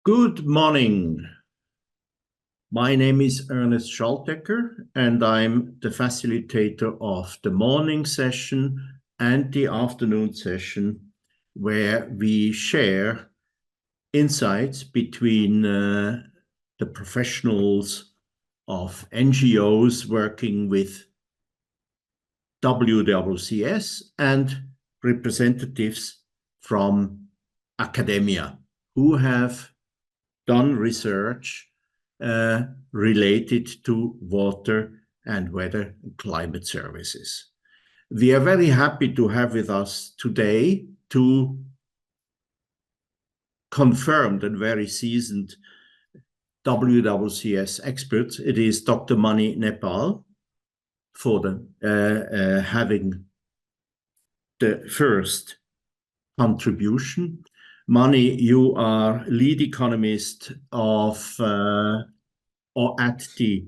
Good morning. My name is Ernest Schaltecker, and I'm the facilitator of the morning session and the afternoon session, where we share insights between the professionals of NGOs working with WWCS and representatives from academia who have done research related to water and weather and climate services. We are very happy to have with us today two confirmed and very seasoned WWCS experts. It is Dr. Mani Nepal for having the first contribution. Mani, you are lead economist of or at the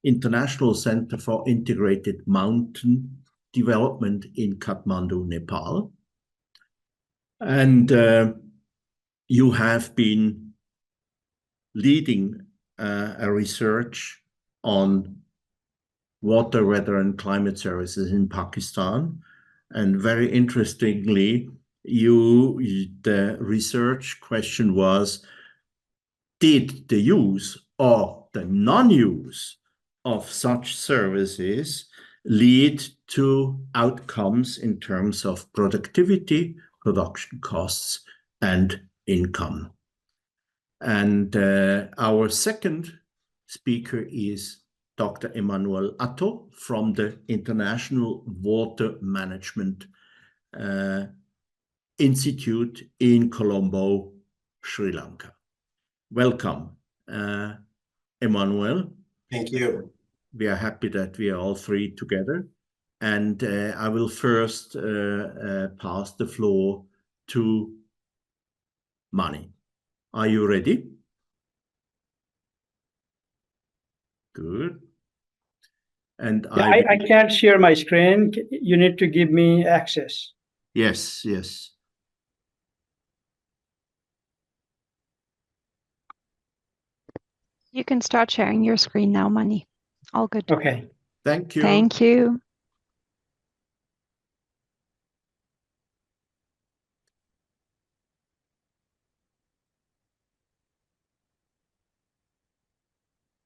International Center for Integrated Mountain Development in Kathmandu, Nepal. And you have been leading a research on water, weather, and climate services in Pakistan. And very interestingly, the research question was, did the use or the non-use of such services lead to outcomes in terms of productivity, production costs, and income? And our second speaker is Dr. Emmanuel Atto from the International Water Management Institute in Colombo, Sri Lanka. Welcome, Emmanuel. Thank you. We are happy that we are all three together. And I will first pass the floor to Mani. Are you ready? Good. And I can't share my screen. You need to give me access. Yes, yes. You can start sharing your screen now, Mani. All good. Okay. Thank you. Thank you.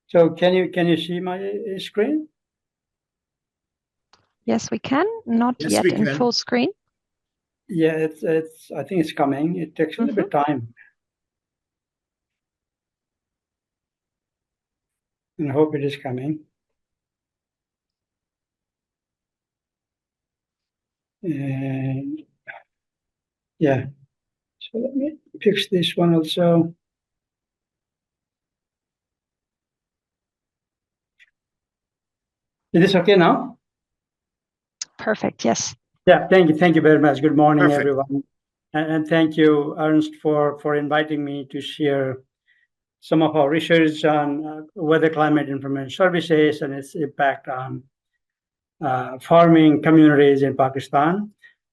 So can you see my screen? Yes, we can. Not Yes, yet we in can. full screen. Yeah, it's. I think it's coming. It takes a little bit of time. And I hope it is coming. And yeah. So let me fix this one also. Is this okay now? Perfect. Yes. Yeah. Thank you very much. Good morning, Perfect. everyone. And thank you, Ernst, for inviting me to share some of our research on weather climate information services and its impact on farming communities in Pakistan.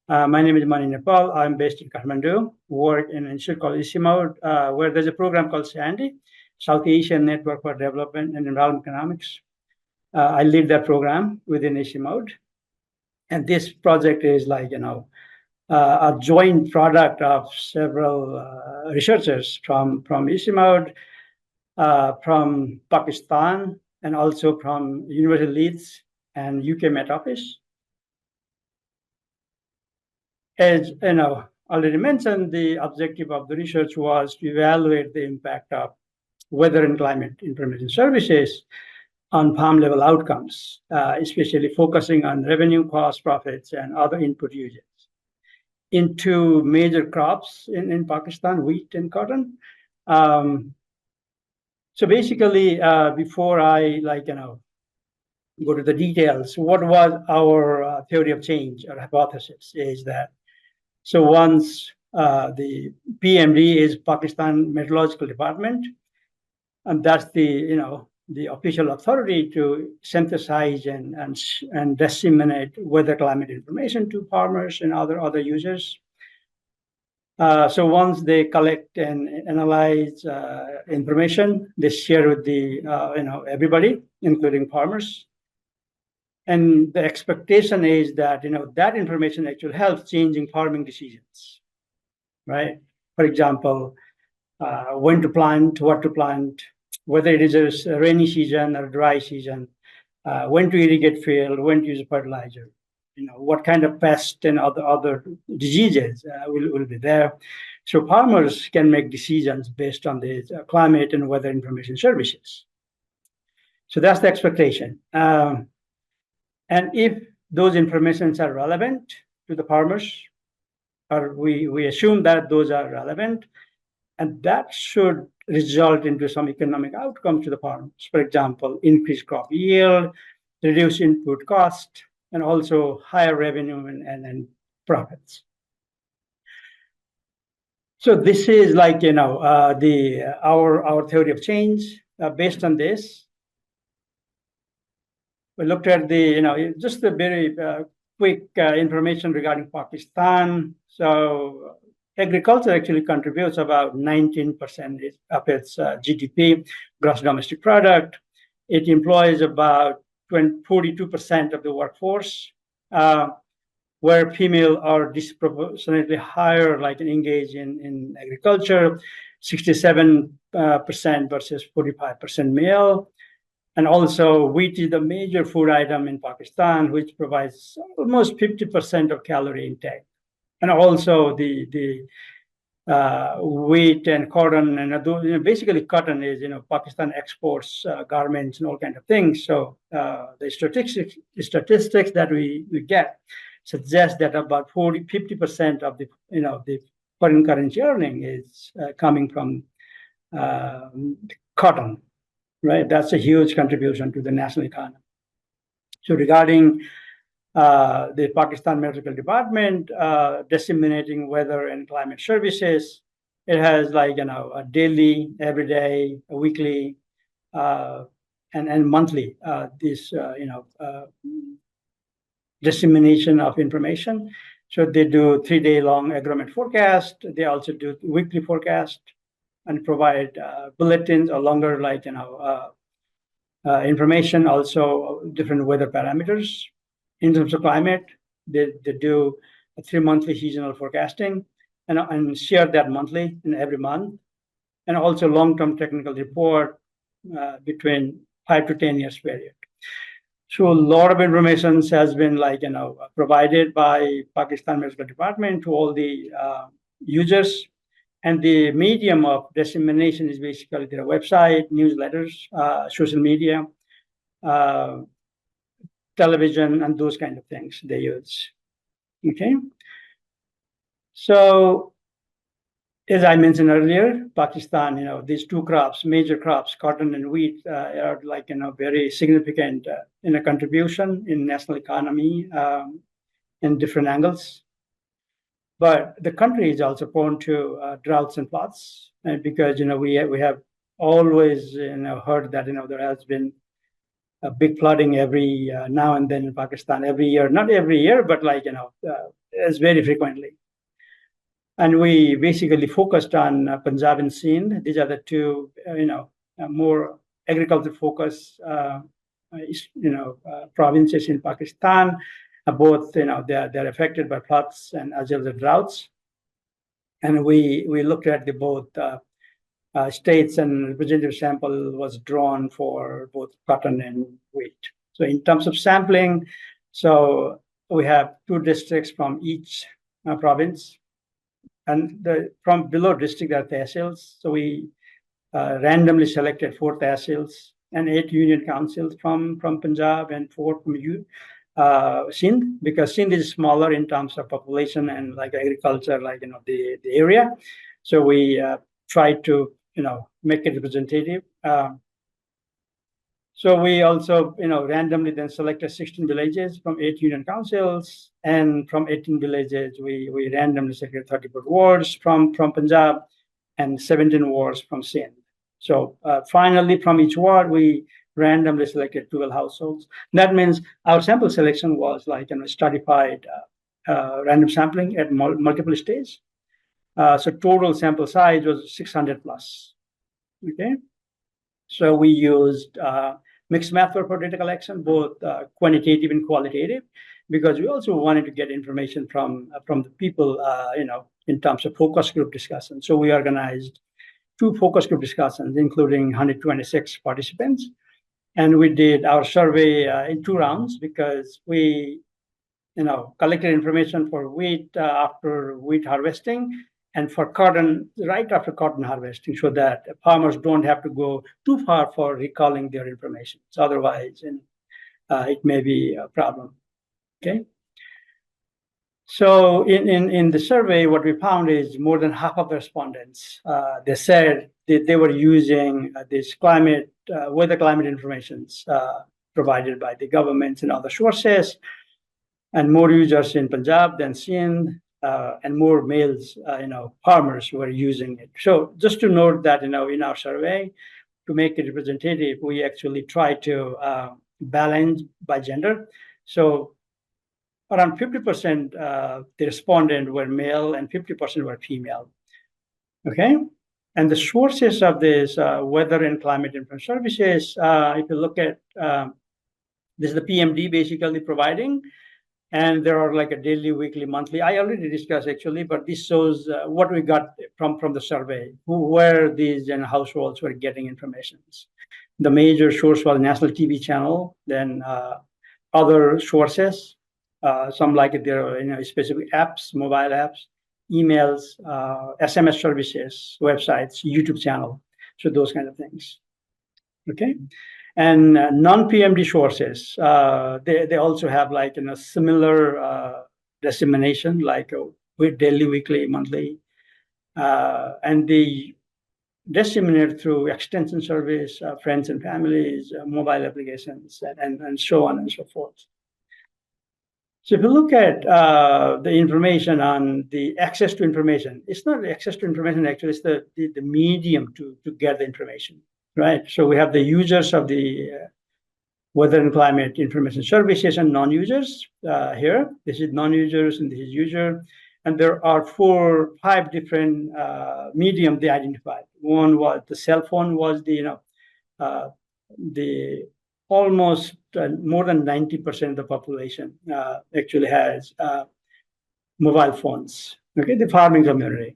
My name is Mani Nepal. I'm based in Kathmandu, work in an institute called ICIMOD, where there's a program called SANDI, South Asian Network for Development and Environment Economics. I lead that program within ICIMOD. And this project is like, a joint product of several researchers from ICIMOD, from Pakistan, and also from University of Leeds and UK Met Office. As already mentioned, the objective of the research was to evaluate the impact of weather and climate information services on farm level outcomes, especially focusing on revenue, cost, profits, and other input uses in two major crops in Pakistan, wheat and cotton. So basically, before I go to the details, what was our theory of change or hypothesis is that, so once the PMD is Pakistan Meteorological Department, and that's the official authority to synthesize and disseminate weather climate information to farmers and other users. So once they collect and analyze information, they share with the everybody, including farmers. And the expectation is that that information actually helps changing farming decisions, right? For example, when to plant, what to plant, whether it is a rainy season or dry season, when to irrigate field, when to use fertilizer, what kind of pest and other diseases will be there. So farmers can make decisions based on the climate and weather information services. So that's the expectation. And if those informations are relevant to the farmers, or we assume that those are relevant, and that should result into some economic outcomes to the farmers. For example, increased crop yield, reduced input cost, and also higher revenue and profits. So this is like our theory of change. Based on this, we looked at just a very quick information regarding Pakistan. So agriculture actually contributes about 19% of its GDP, gross domestic product. It employs about 42% of the workforce, where female are disproportionately higher, like engaged in agriculture, 67% versus 45% male. And also, wheat is the major food item in Pakistan, which provides almost 50% of calorie intake. And also, the wheat and cotton, and basically cotton is, Pakistan exports garments and all kinds of things. So the statistics that we get suggest that about 50% of the foreign currency earning is coming from cotton. Right, that's a huge contribution to the national economy. So regarding the Pakistan Medical Department disseminating weather and climate services, it has a daily, everyday, a weekly, and monthly this dissemination of information. So they do 3-day-long agromet forecast. They also do weekly forecast and provide bulletins or longer, information, also different weather parameters. In terms of climate, they do a 3-monthly seasonal forecasting and share that monthly and every month, and also long-term technical report between 5 to 10 years period. So a lot of information has been provided by Pakistan Medical Department to all the users. And the medium of dissemination is basically their website, newsletters, social media, television, and those kind of things they use. Okay. So, as I mentioned earlier, Pakistan, these two crops, major crops, cotton and wheat, are very significant in a contribution in national economy in different angles. But the country is also prone to droughts and floods, and because we have always heard that there has been a big flooding every now and then in Pakistan every year, not every year, but as very frequently. And we basically focused on Punjab and Sindh. These are the two more agriculture focused provinces in Pakistan. Both they're affected by floods and as well as droughts, and we looked at the both states, and representative sample was drawn for both cotton and wheat. So in terms of sampling, so we have 2 districts from each province, and from below district are tehsils. So we randomly selected 4 tehsils and 8 union councils from Punjab and 4 from Sindh, because Sindh is smaller in terms of population and agriculture, the area. So we tried to make it representative. So we also randomly then selected 16 villages from 8 union councils, and from 18 villages we randomly selected 34 wards from Punjab and 17 wards from Sindh. So finally, from each ward we randomly selected 12 households. That means our sample selection was stratified random sampling at multiple stages. So total sample size was 600 plus. Okay, so we used mixed method for data collection, both quantitative and qualitative, because we also wanted to get information from the people, in terms of focus group discussion. So we organized 2 focus group discussions, including 126 participants. And we did our survey in 2 rounds, because we, collected information for wheat after wheat harvesting, and for cotton right after cotton harvesting, so that farmers don't have to go too far for recalling their information. So otherwise, it may be a problem. Okay. So in the survey, what we found is more than half of the respondents, they said that they were using this weather climate informations provided by the governments and other sources, and more users in Punjab than Sindh, and more males, farmers were using it. So just to note that, in our survey, to make it representative, we actually try to balance by gender. So around 50% the respondent were male and 50% were female. Okay, and the sources of this weather and climate information services, if you look at this is the PMD basically providing, and there are like a daily, weekly, monthly. I already discussed actually, but this shows what we got from the survey, where these households were getting information. The major source was national TV channel, then other sources, some like their specific apps, mobile apps, emails, SMS services, websites, YouTube channel, so those kind of things. Okay. And non-PMD sources, they also have like similar dissemination, like with daily, weekly, monthly, and they disseminate through extension service, friends and families, mobile applications, and so on and so forth. So if you look at the information on the access to information, it's not access to information, actually, it's the medium to get the information, right? So we have the users of the weather and climate information services and non-users here. This is non-users and this is user. And there are 4 or 5 different medium they identified. One was the cell phone was the almost more than 90% of the population actually has mobile phones. Okay, the farming community.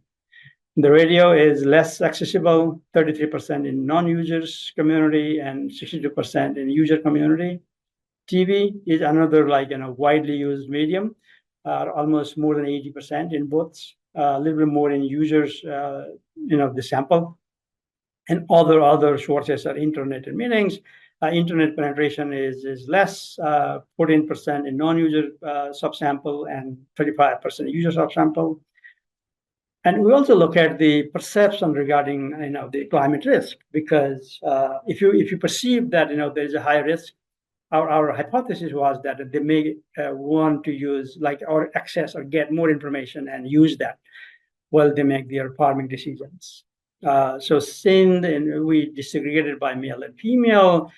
The radio is less accessible, 33% in non-users community and 62% in user community. TV is another widely used medium, almost more than 80% in both, a little bit more in users, the sample. And other sources are internet and meetings. Internet penetration is less, 14% in non-user subsample and 35% user subsample. And we also look at the perception regarding the climate risk, because if you perceive that there is a high risk, our hypothesis was that they may want to use or access or get more information and use that while they make their farming decisions. So Sindh, and we desegregated by male and female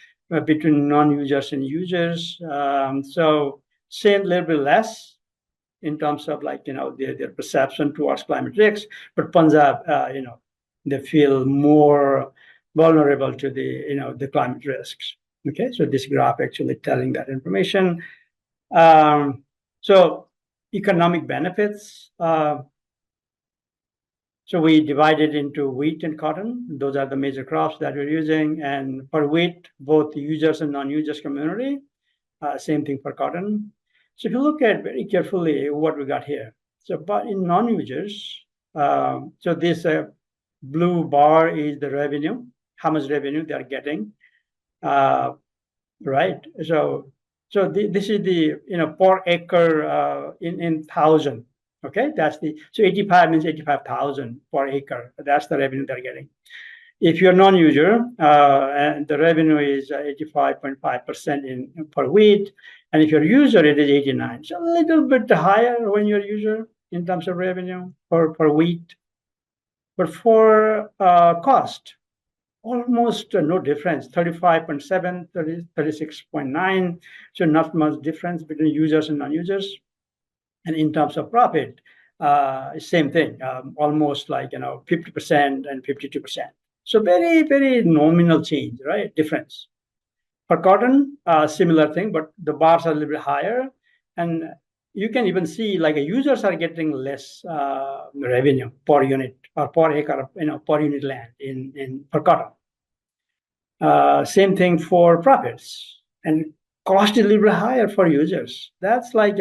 between non-users and users. So Sindh a little bit less in terms of their perception towards climate risks, but Punjab, they feel more vulnerable to the climate risks. Okay, so this graph actually telling that information. So economic benefits. So we divided into wheat and cotton. Those are the major crops that we're using. And for wheat, both users and non-users community, same thing for cotton. So if you look at very carefully what we got here. So but in non-users, so this blue bar is the revenue, how much revenue they're getting, right? So this is the per acre in thousand. Okay, that's so 85 means 85,000 per acre. That's the revenue they're getting. If you're a non-user, and the revenue is 85.5% per wheat, and if you're a user, it is 89. So a little bit higher when you're a user in terms of revenue per wheat. But for cost, almost no difference, 35.7, 36.9. So not much difference between users and non-users. And in terms of profit, same thing, almost like 50% and 52%. So very, very nominal change, right? Difference. For cotton, similar thing, but the bars are a little bit higher, and you can even see like users are getting less revenue per unit or per acre, per unit land in for cotton. Same thing for profits, and cost is a little bit higher for users. That's like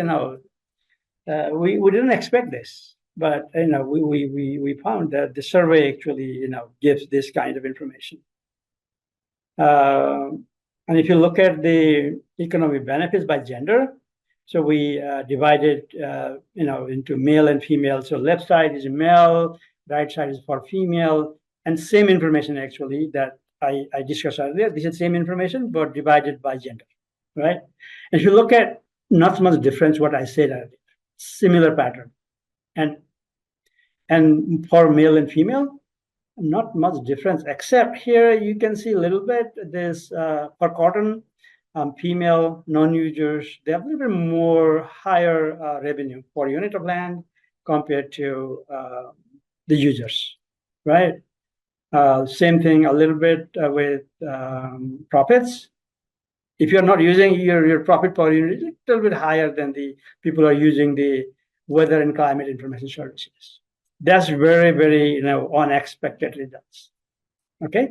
we didn't expect this, but we found that the survey actually gives this kind of information. And if you look at the economic benefits by gender, so we divided into male and female. So left side is male, right side is for female, and same information actually that I discussed earlier. This is the same information but divided by gender, right? And if you look at not much difference what I said earlier, similar pattern, and for male and female, not much difference, except here you can see a little bit this for cotton, female non-users, they have a little bit more higher revenue per unit of land compared to the users, right? Same thing a little bit with profits. If you're not using your profit per unit is a little bit higher than the people who are using the weather and climate information services. That's very, very unexpected results. Okay.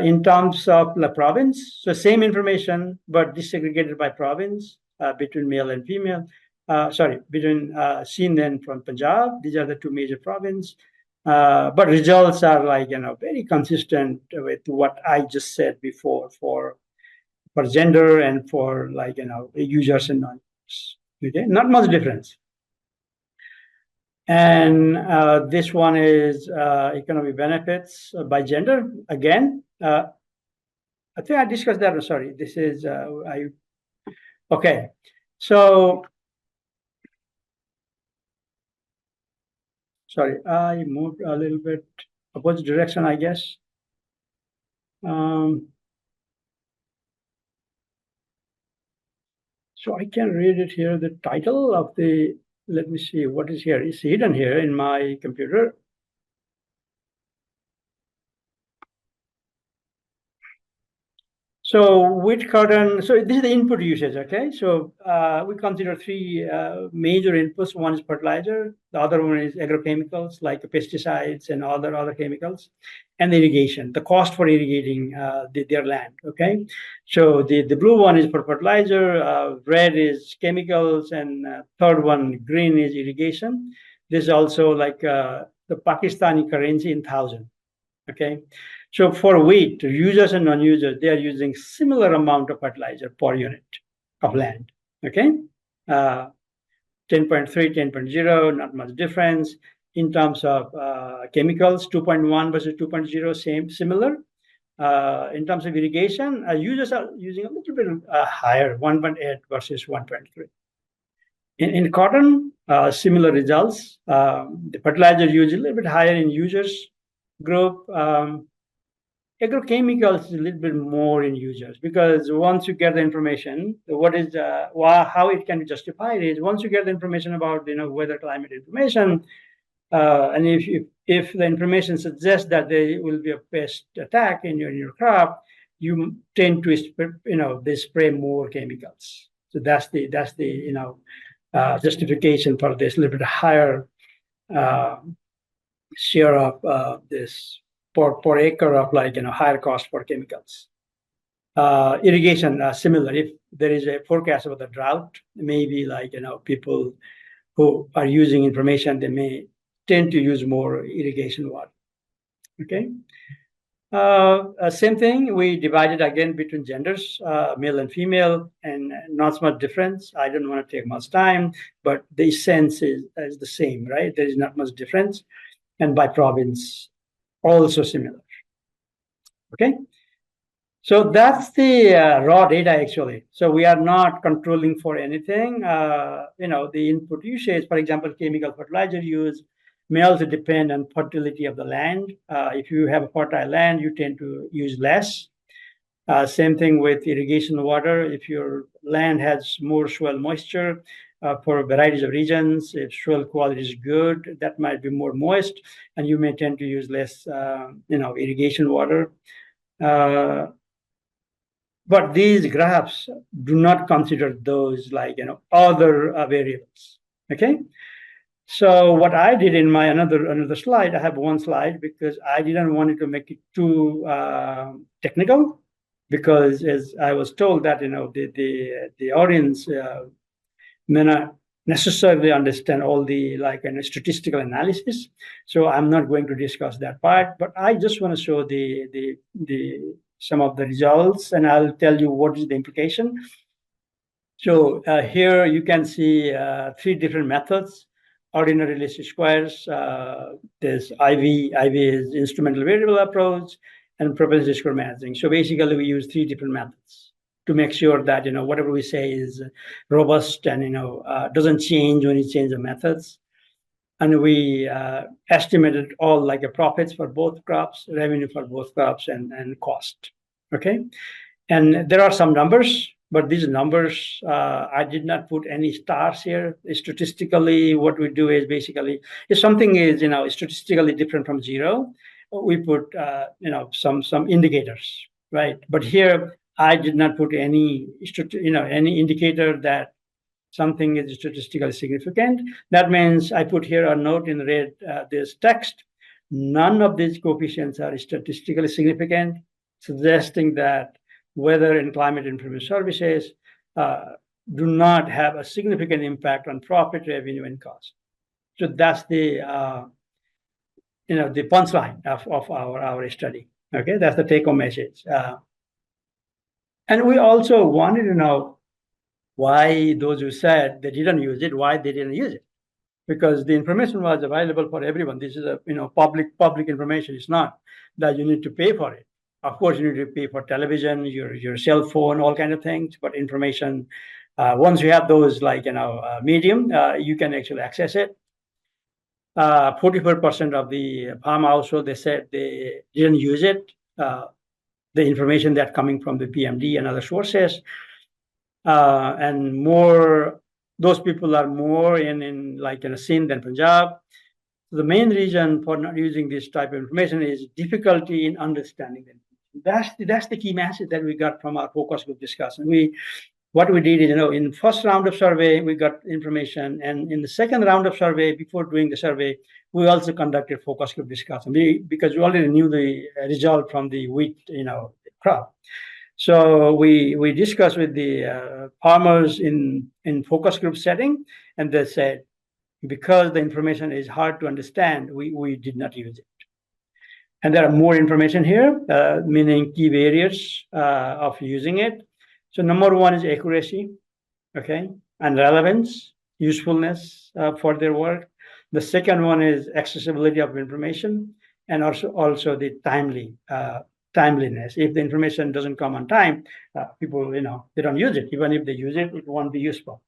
In terms of the province, so same information but disaggregated by province between male and female. Between Sindh and from Punjab. These are the two major provinces. But results are like very consistent with what I just said before for gender and for like users and non-users. Okay, not much difference. And this one is economic benefits by gender. Again, I think I discussed that. Sorry, this is okay. So sorry, I moved a little bit opposite direction, I guess. So I can read it here. The title of the, let me see what is here. It's hidden here in my computer. So with cotton, so this is the input usage, okay? So we consider three major inputs. One is fertilizer, the other one is agrochemicals like pesticides and other chemicals, and the irrigation, the cost for irrigating their land, okay? So the blue one is for fertilizer, red is chemicals, and third one, green, is irrigation. This is also like the Pakistani currency in 1,000, okay? So for wheat, users and non-users, they are using similar amount of fertilizer per unit of land, okay? 10.3, 10.0, not much difference. In terms of chemicals, 2.1 versus 2.0, similar. In terms of irrigation, users are using a little bit higher, 1.8 versus 1.3. In cotton, similar results. The fertilizer used a little bit higher in users group. Agrochemicals is a little bit more in users, because once you get the information, what is how it can be justified is once you get the information about weather climate information, and if the information suggests that there will be a pest attack in your crop, you tend to they spray more chemicals. So that's the justification for this little bit higher share of this per acre of higher cost for chemicals. Irrigation, similar. If there is a forecast about the drought, maybe people who are using information, they may tend to use more irrigation water. Okay. Same thing, we divided again between genders, male and female, and not much difference. I don't want to take much time, but the sense is the same, right? There is not much difference. And by province, also similar. Okay. So that's the raw data actually. So we are not controlling for anything. The input usage, for example, chemical fertilizer use may also depend on fertility of the land. If you have a fertile land, you tend to use less. Same thing with irrigation water. If your land has more soil moisture, for varieties of regions. If soil quality is good, that might be more moist, and you may tend to use less, irrigation water. But these graphs do not consider those other variables. Okay. So what I did in my another slide, I have one slide because I didn't want it to make it too technical, because as I was told that the audience may not necessarily understand all the statistical analysis. So I'm not going to discuss that part, but I just want to show the some of the results, and I'll tell you what is the implication. So here you can see 3 different methods. Ordinary least squares, there's IV is instrumental variable approach, and propensity score matching. So basically we use 3 different methods to make sure that whatever we say is robust and doesn't change when you change the methods. And we estimated all profits for both crops, revenue for both crops, and cost. Okay, and there are some numbers, but these numbers I did not put any stars here. Statistically, what we do is basically if something is statistically different from 0, we put some indicators, right? But here I did not put any indicator that something is statistically significant. That means I put here a note in red, this text. None of these coefficients are statistically significant, suggesting that weather and climate information services do not have a significant impact on profit, revenue, and cost. So that's the the punchline of our study. Okay, that's the take-home message. And we also wanted to know why those who said they didn't use it, why they didn't use it, because the information was available for everyone. This is a public information. It's not that you need to pay for it. Of course, you need to pay for television, your cell phone, all kind of things. But information, once you have those medium, you can actually access it. 44% of the farm household, they said they didn't use it. The information that coming from the PMD and other sources. And more, those people are more in Sindh and Punjab. The main reason for not using this type of information is difficulty in understanding them. That's the key message that we got from our focus group discussion. What we did is, in first round of survey, we got information, and in the second round of survey, before doing the survey, we also conducted focus group discussion because we already knew the result from the wheat, crop. So we discussed with the farmers in focus group setting, and they said, because the information is hard to understand, we did not use it. And there are more information here, meaning key barriers of using it. So number 1 is accuracy, okay, and relevance, usefulness for their work. The second one is accessibility of information, and also the timeliness. If the information doesn't come on time, people, they don't use it. Even if they use it, it won't be useful.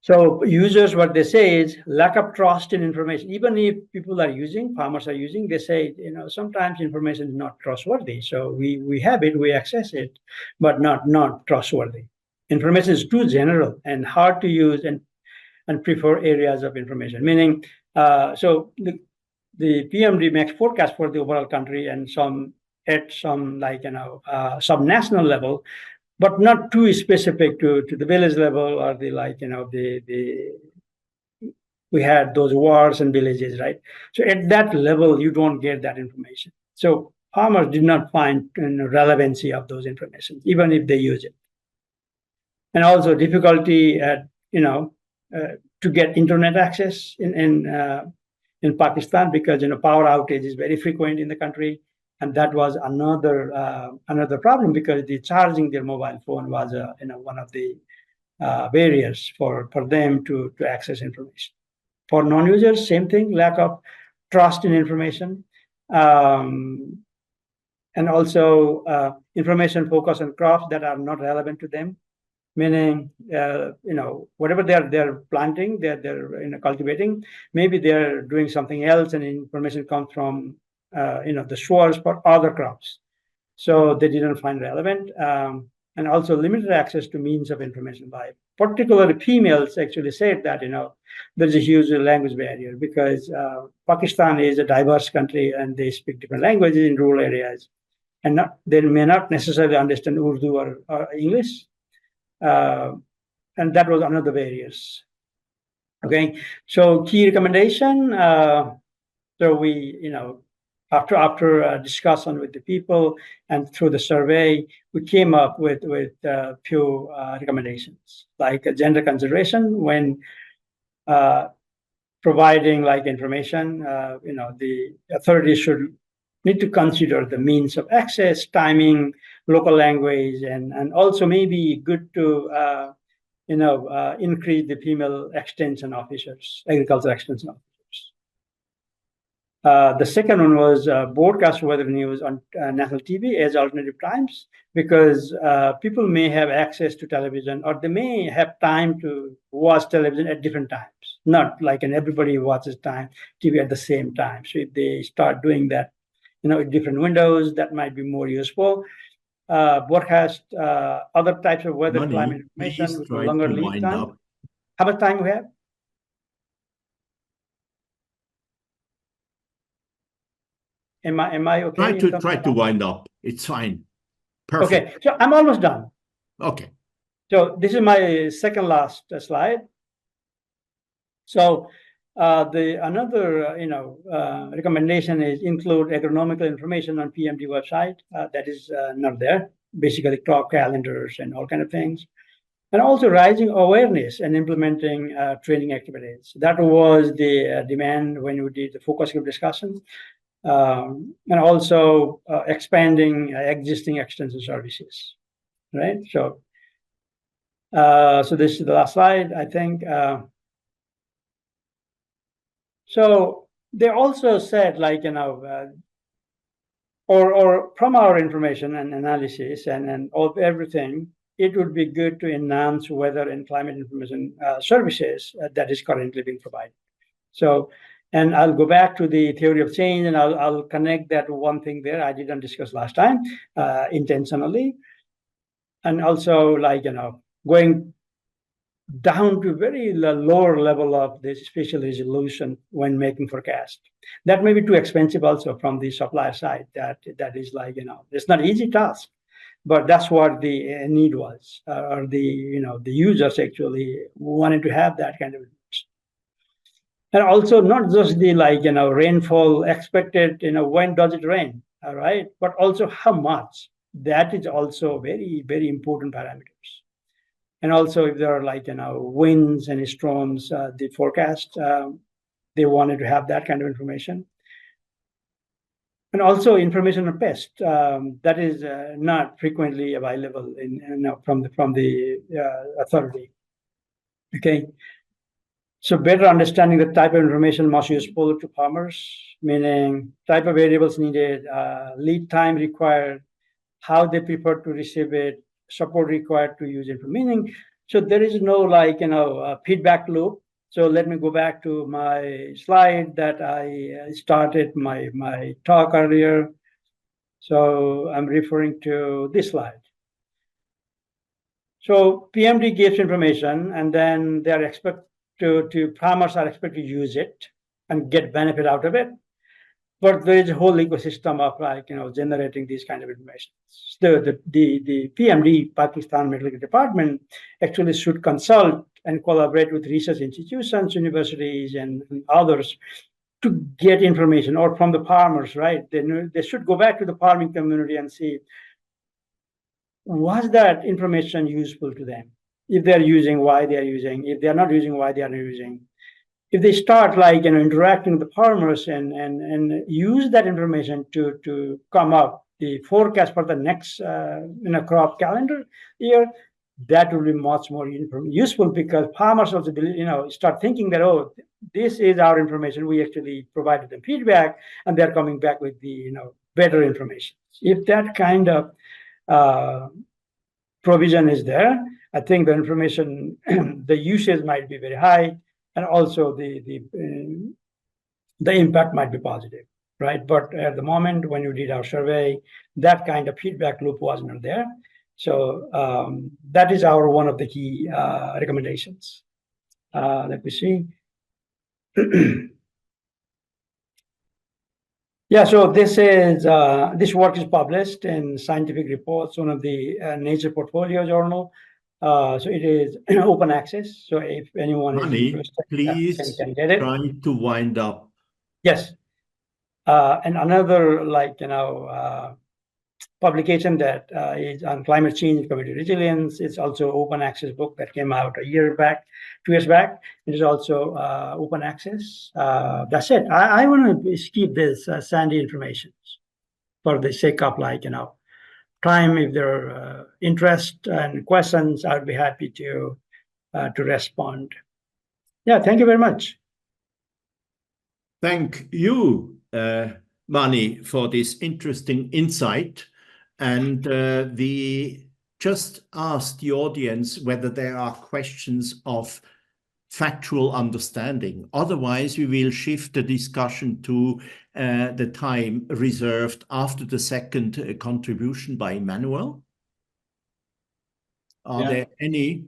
So users, what they say is lack of trust in information. Even if people are using, farmers are using, they say, sometimes information is not trustworthy. So we have it, we access it, but not trustworthy. Information is too general and hard to use and prefer areas of information. Meaning, so the PMD makes forecast for the overall country and at some subnational level, but not too specific to the village level or we had those wars and villages, right? So at that level, you don't get that information. So farmers did not find relevancy of those information, even if they use it. And also difficulty at, to get internet access in Pakistan, because, power outage is very frequent in the country. And that was another problem, because the charging their mobile phone was one of the barriers for them to access information. For non-users, same thing, lack of trust in information, and also information focus on crops that are not relevant to them. Meaning, whatever they're planting, they're cultivating, maybe they're doing something else, and information comes from the source for other crops. So they didn't find relevant. and also limited access to means of information by particularly females actually said that, there's a huge language barrier because Pakistan is a diverse country and they speak different languages in rural areas. And they may not necessarily understand Urdu or English. And that was another barriers. Okay, so key recommendation. So we, after a discussion with the people and through the survey, we came up with a few recommendations, like gender consideration when providing information. The authorities should need to consider the means of access, timing, local language, and also maybe good to increase the female extension officers, agriculture extension officers. The second one was broadcast weather news on national TV as alternative times, because people may have access to television or they may have time to watch television at different times, not and everybody watches TV at the same time. So if they start doing that, in different windows, that might be more useful. Broadcast other types of weather, climate information with longer lead time. Up. How much time we have? Am I okay? Try to wind up. It's fine. Perfect. Okay, so I'm almost done. Okay. So this is my second last slide. So another recommendation is include agronomical information on PMD website. That is not there. Basically, crop calendars and all kind of things, and also raising awareness and implementing training activities. That was the demand when we did the focus group discussions, and also expanding existing extension services. Right. So, so this is the last slide, I think. So they also said, or from our information and analysis and all everything, it would be good to enhance weather and climate information services that is currently being provided. So, and I'll go back to the theory of change, and I'll connect that one thing there I didn't discuss last time intentionally, and also going down to very lower level of the spatial resolution when making forecast. That may be too expensive also from the supplier side. That is it's not an easy task, but that's what the need was, or the users actually wanted to have that kind of. And also not just the rainfall expected, when does it rain, all right, but also how much. That is also very, very important parameters. And also if there are winds and storms, the forecast, they wanted to have that kind of information. And also information on pests that is not frequently available from the authority. Okay. So better understanding the type of information most useful to farmers, meaning type of variables needed, lead time required, how they prefer to receive it, support required to use it for meaning. So there is no feedback loop. So let me go back to my slide that I started my talk earlier. So I'm referring to this slide. So PMD gives information, and then they are expected farmers are expected to use it and get benefit out of it. But there is a whole ecosystem of generating these kind of information. The PMD, Pakistan Medical Department, actually should consult and collaborate with research institutions, universities, and others to get information, or from the farmers, right? They should go back to the farming community and see, was that information useful to them? If they're using, why they're using. If they're not using, why they are not using. If they start interacting with the farmers and use that information to come up the forecast for the next crop calendar year, that will be much more useful, because farmers also start thinking that, oh, this is our information. We actually provided them feedback, and they're coming back with the better information. If that kind of provision is there, I think the information, the usage might be very high, and also the impact might be positive, right? But at the moment when you did our survey, that kind of feedback loop was not there. So that is our one of the key recommendations. Let me see. Yeah, so this work is published in Scientific Reports, one of the Nature Portfolio Journal. So it is open access. So if anyone is interested, please can get it. try to wind up. Yes. And another, publication that is on climate change and community resilience. It's also open access book that came out 2 years back. It is also open access. That's it. I want to skip this Sandy information for the sake of time. If there are interest and questions, I'd be happy to respond. Yeah, thank you very much. Thank you, Mani, for this interesting insight. And we just asked the audience whether there are questions of factual understanding. Otherwise, we will shift the discussion to the time reserved after the second contribution by Emmanuel. Are there any?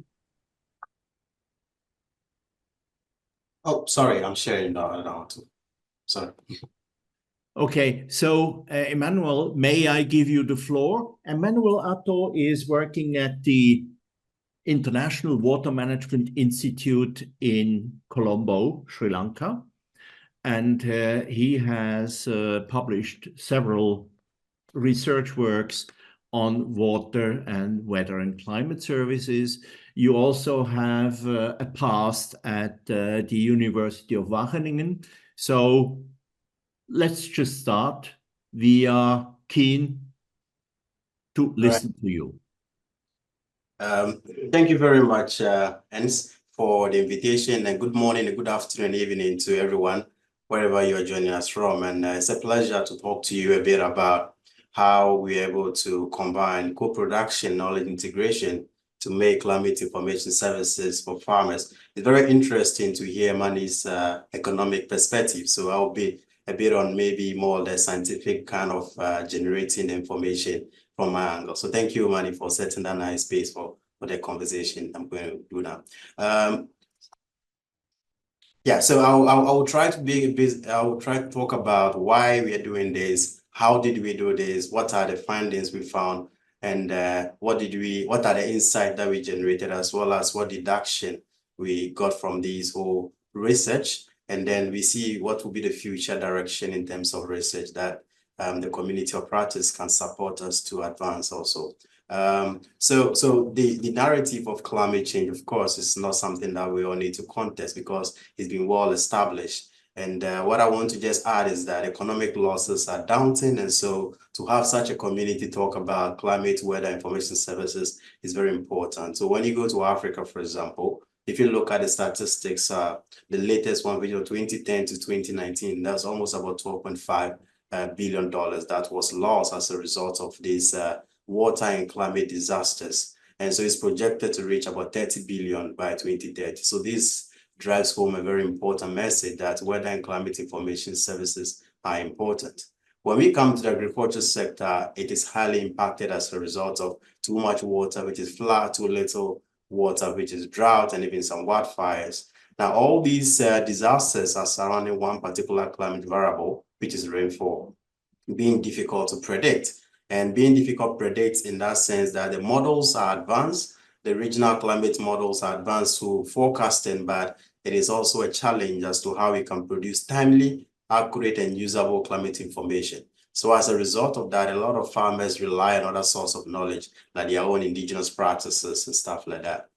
Oh, sorry, I'm sharing now too. Sorry. Okay, so Emmanuel, may I give you the floor? Emmanuel Atto is working at the International Water Management Institute in Colombo, Sri Lanka. And he has published several research works on water and weather and climate services. You also have a past at the University of Wageningen. So let's just start. We are keen to listen to you. Thank you very much, Ens, for the invitation, and good morning, and good afternoon, and evening to everyone, wherever you are joining us from. And it's a pleasure to talk to you a bit about how we're able to combine co-production, knowledge integration to make climate information services for farmers. It's very interesting to hear Mani's economic perspective. So I'll be a bit on maybe more the scientific kind of generating information from my angle. So thank you, Mani, for setting that nice space for the conversation I'm going to do now. Yeah, so I'll try to be a bit, I'll try to talk about why we are doing this, how did we do this, what are the findings we found, and what are the insights that we generated, as well as what deduction we got from this whole research. And then we see what will be the future direction in terms of research that the community of practice can support us to advance also. So the narrative of climate change, of course, is not something that we all need to contest because it's been well established. And what I want to just add is that economic losses are daunting. And so to have such a community talk about climate, weather, information services is very important. So when you go to Africa, for example, if you look at the statistics, the latest one, which was 2010 to 2019, that's almost about $12.5 billion that was lost as a result of these water and climate disasters. And so it's projected to reach about 30 billion by 2030. So this drives home a very important message that weather and climate information services are important. When we come to the agriculture sector, it is highly impacted as a result of too much water, which is flood, too little water, which is drought, and even some wildfires. Now, all these disasters are surrounding one particular climate variable, which is rainfall, being difficult to predict. And being difficult to predict in that sense that the models are advanced, the regional climate models are advanced to forecasting, but it is also a challenge as to how we can produce timely, accurate, and usable climate information. So as a result of that, a lot of farmers rely on other sources of knowledge, like their own indigenous practices and stuff like that.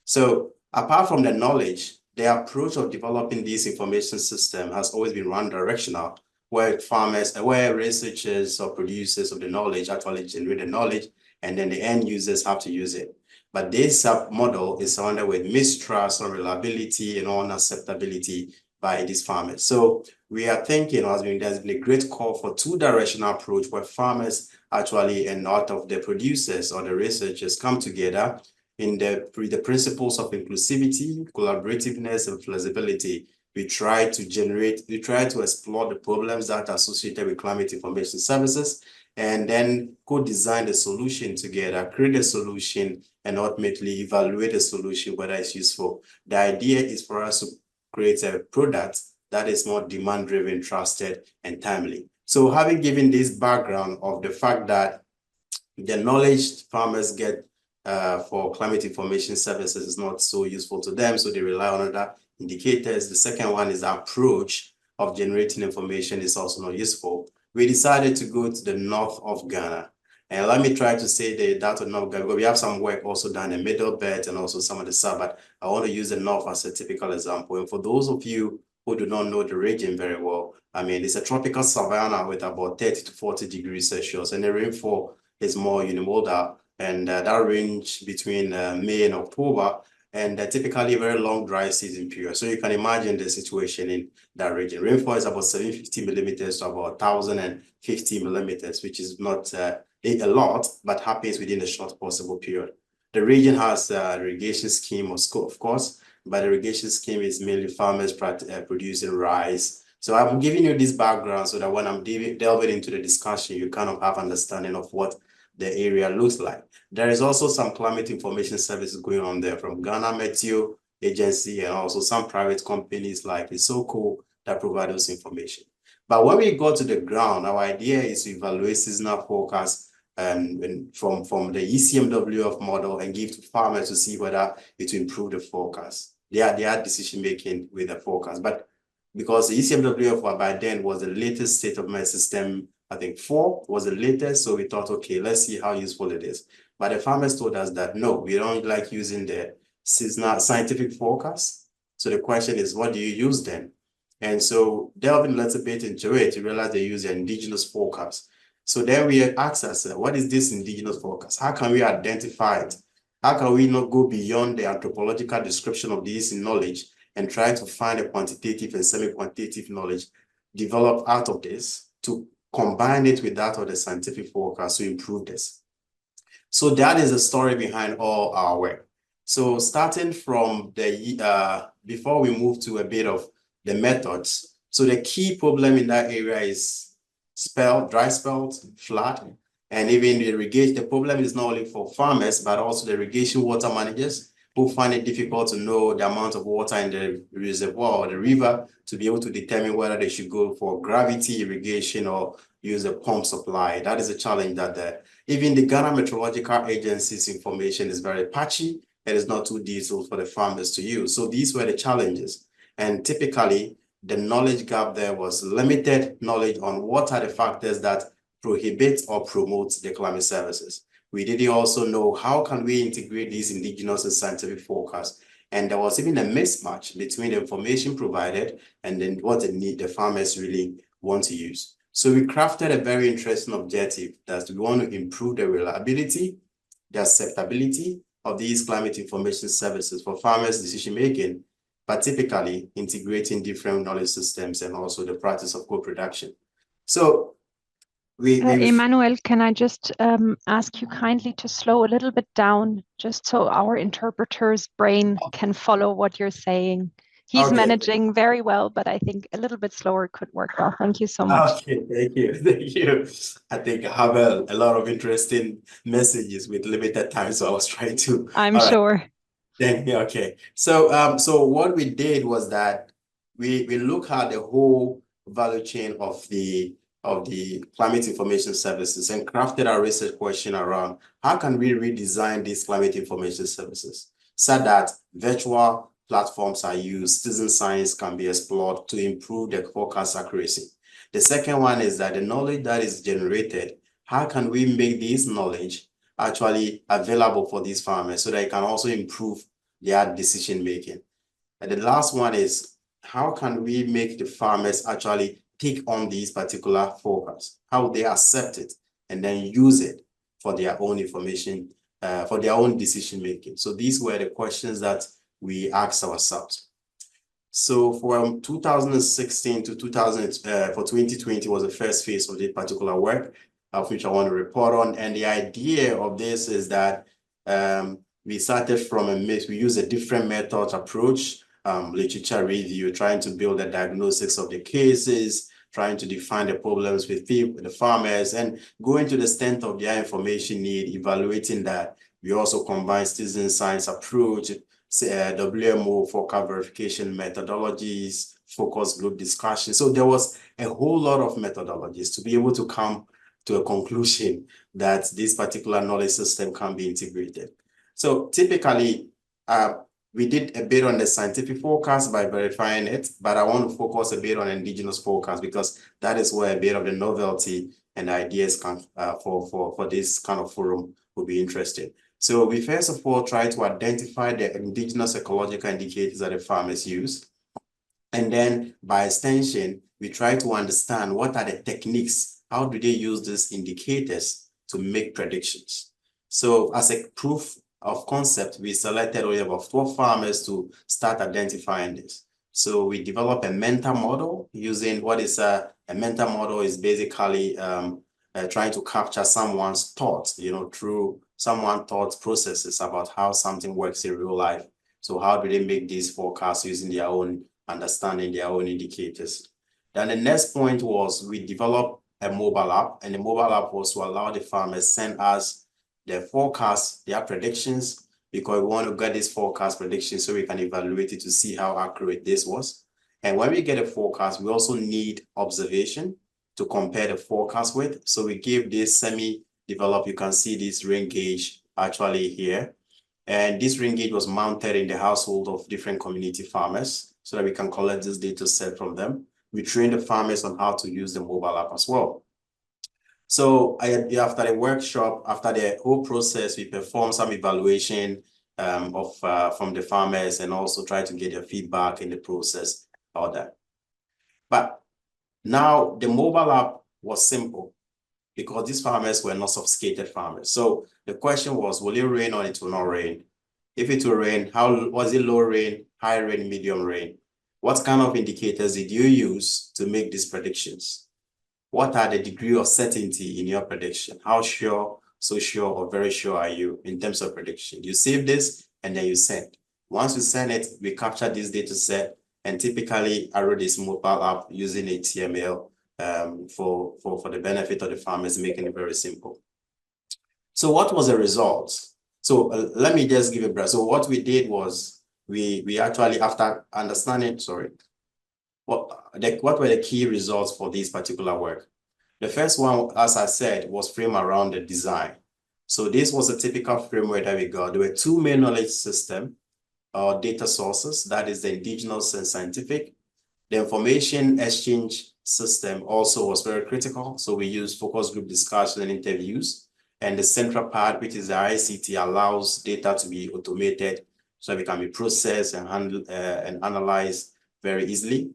So apart from the knowledge, the approach of developing this information system has always been one directional, where researchers or producers of the knowledge actually generate the knowledge, and then the end users have to use it. But this model is surrounded with mistrust, unreliability, and unacceptability by these farmers. So we are thinking, there's been a great call for two-directional approach where farmers actually, and not of the producers or the researchers, come together in the principles of inclusivity, collaborativeness, and flexibility. We try to explore the problems that are associated with climate information services, and then co-design the solution together, create a solution, and ultimately evaluate the solution, whether it's useful. The idea is for us to create a product that is more demand-driven, trusted, and timely. So having given this background of the fact that the knowledge farmers get for climate information services is not so useful to them, so they rely on other indicators. The second one is the approach of generating information is also not useful. We decided to go to the north of Ghana. And let me try to say that of North Ghana, because we have some work also done in the middle belt and also some of the south, but I want to use the north as a typical example. And for those of you who do not know the region very well, I mean, it's a tropical savanna with about 30 to 40 degrees Celsius, and the rainfall is more unimodal, and that range between May and October, and typically a very long dry season period. So you can imagine the situation in that region. Rainfall is about 750 millimeters to about 1,050 millimeters, which is not a lot, but happens within the short possible period. The region has irrigation scheme, of course, but the irrigation scheme is mainly farmers producing rice. So I'm giving you this background so that when I'm delving into the discussion, you kind of have understanding of what the area looks like. There is also some climate information services going on there from Ghana Meteo Agency and also some private companies like Isoko that provide us information. But when we go to the ground, our idea is to evaluate seasonal forecast from the ECMWF model and give to farmers to see whether it will improve the forecast. They are decision making with the forecast. But because the ECMWF by then was the latest state of mind system, I think 4 was the latest, so we thought, okay, let's see how useful it is. But the farmers told us that, no, we don't like using the seasonal scientific forecast. So the question is, what do you use then? And so delving a little bit into it, we realized they use the indigenous forecast. So then we asked ourselves, what is this indigenous forecast? How can we identify it? How can we not go beyond the anthropological description of this knowledge and try to find a quantitative and semi-quantitative knowledge developed out of this to combine it with that of the scientific forecast to improve this? So that is the story behind all our work. So starting from the, before we move to a bit of the methods, so the key problem in that area is dry spell, flood, and even the irrigation. The problem is not only for farmers, but also the irrigation water managers who find it difficult to know the amount of water in the reservoir or the river to be able to determine whether they should go for gravity irrigation or use a pump supply. That is a challenge that even the Ghana Meteorological Agency's information is very patchy and is not too detailed for the farmers to use. So these were the challenges. And typically, the knowledge gap there was limited knowledge on what are the factors that prohibit or promote the climate services. We didn't also know how can we integrate these indigenous and scientific forecasts. And there was even a mismatch between the information provided and then what the farmers really want to use. So we crafted a very interesting objective that we want to improve the reliability, the acceptability of these climate information services for farmers' decision-making, but typically integrating different knowledge systems and also the practice of co-production. So Emmanuel, can I just ask you kindly to slow a little bit down, just so our interpreter's brain can follow what you're saying? He's managing very well, but I think a little bit slower could work well. Thank you so much. Okay, thank you. I think I have a lot of interesting messages with limited time, so I was trying to. I'm sure. Thank you. Okay, so so what we did was that we look at the whole value chain of the climate information services and crafted our research question around how can we redesign these climate information services so that virtual platforms are used, citizen science can be explored to improve the forecast accuracy. The second one is that the knowledge that is generated, how can we make this knowledge actually available for these farmers so that it can also improve their decision making? And the last one is, how can we make the farmers actually take on these particular forecasts, how they accept it and then use it for their own information, for their own decision making. So these were the questions that we asked ourselves. So from 2016 to 2020 was the first phase of this particular work, of which I want to report on. And the idea of this is that we started from we use a different method approach, literature review, trying to build a diagnosis of the cases, trying to define the problems with people, the farmers, and going to the extent of their information need, evaluating that. We also combine citizen science approach, WMO forecast verification methodologies, focus group discussion. So there was a whole lot of methodologies to be able to come to a conclusion that this particular knowledge system can be integrated. So typically, we did a bit on the scientific forecast by verifying it, but I want to focus a bit on indigenous forecast because that is where a bit of the novelty and ideas can, for this kind of forum will be interesting. So we first of all try to identify the indigenous ecological indicators that the farmers use. And then by extension, we try to understand what are the techniques, how do they use these indicators to make predictions. So as a proof of concept, we selected only about 4 farmers to start identifying this. So we developed a mental model using what is a mental model is basically trying to capture someone's thoughts, through someone's thought processes about how something works in real life. So how do they make these forecasts using their own understanding, their own indicators? Then the next point was we developed a mobile app, and the mobile app was to allow the farmers send us their forecasts, their predictions, because we want to get this forecast prediction so we can evaluate it to see how accurate this was. And when we get a forecast, we also need observation to compare the forecast with. So we give this semi-developed, you can see this rain gauge actually here. And this rain gauge was mounted in the household of different community farmers so that we can collect this data set from them. We train the farmers on how to use the mobile app as well. So after the workshop, after the whole process, we perform some evaluation from the farmers and also try to get their feedback in the process, all that. But now the mobile app was simple because these farmers were not sophisticated farmers. So the question was, will it rain or it will not rain? If it will rain, how was it low rain, high rain, medium rain? What kind of indicators did you use to make these predictions? What are the degree of certainty in your prediction? How sure, so sure, or very sure are you in terms of prediction? You save this and then you send. Once you send it, we capture this data set, and typically I wrote this mobile app using HTML for the benefit of the farmers, making it very simple. So what was the result? So let me just give a breath. So what we did was we actually, after understanding, what were the key results for this particular work? The first one, as I said, was framed around the design. So this was a typical framework that we got. There were 2 main knowledge systems or data sources, that is the indigenous and scientific. The information exchange system also was very critical. So we used focus group discussion and interviews. And the central part, which is the ICT, allows data to be automated so it can be processed and handled and analyzed very easily.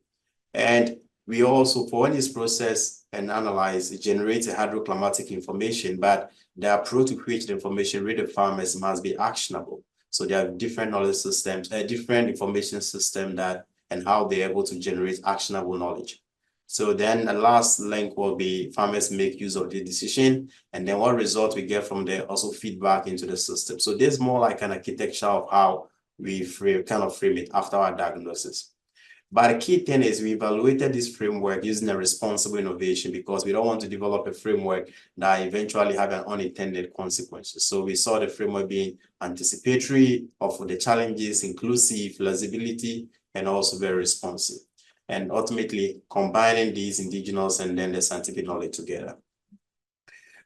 And we also, for when it's processed and analyzed, it generates a hydroclimatic information, but the approach to which the information read the farmers must be actionable. So there are different knowledge systems, different information system that, and how they're able to generate actionable knowledge. So then the last link will be farmers make use of the decision, and then what result we get from there also feedback into the system. So there's more like an architecture of how we frame it after our diagnosis. But the key thing is we evaluated this framework using a responsible innovation because we don't want to develop a framework that eventually have an unintended consequences. So we saw the framework being anticipatory of the challenges, inclusive, flexibility, and also very responsive. And ultimately combining these indigenous and then the scientific knowledge together.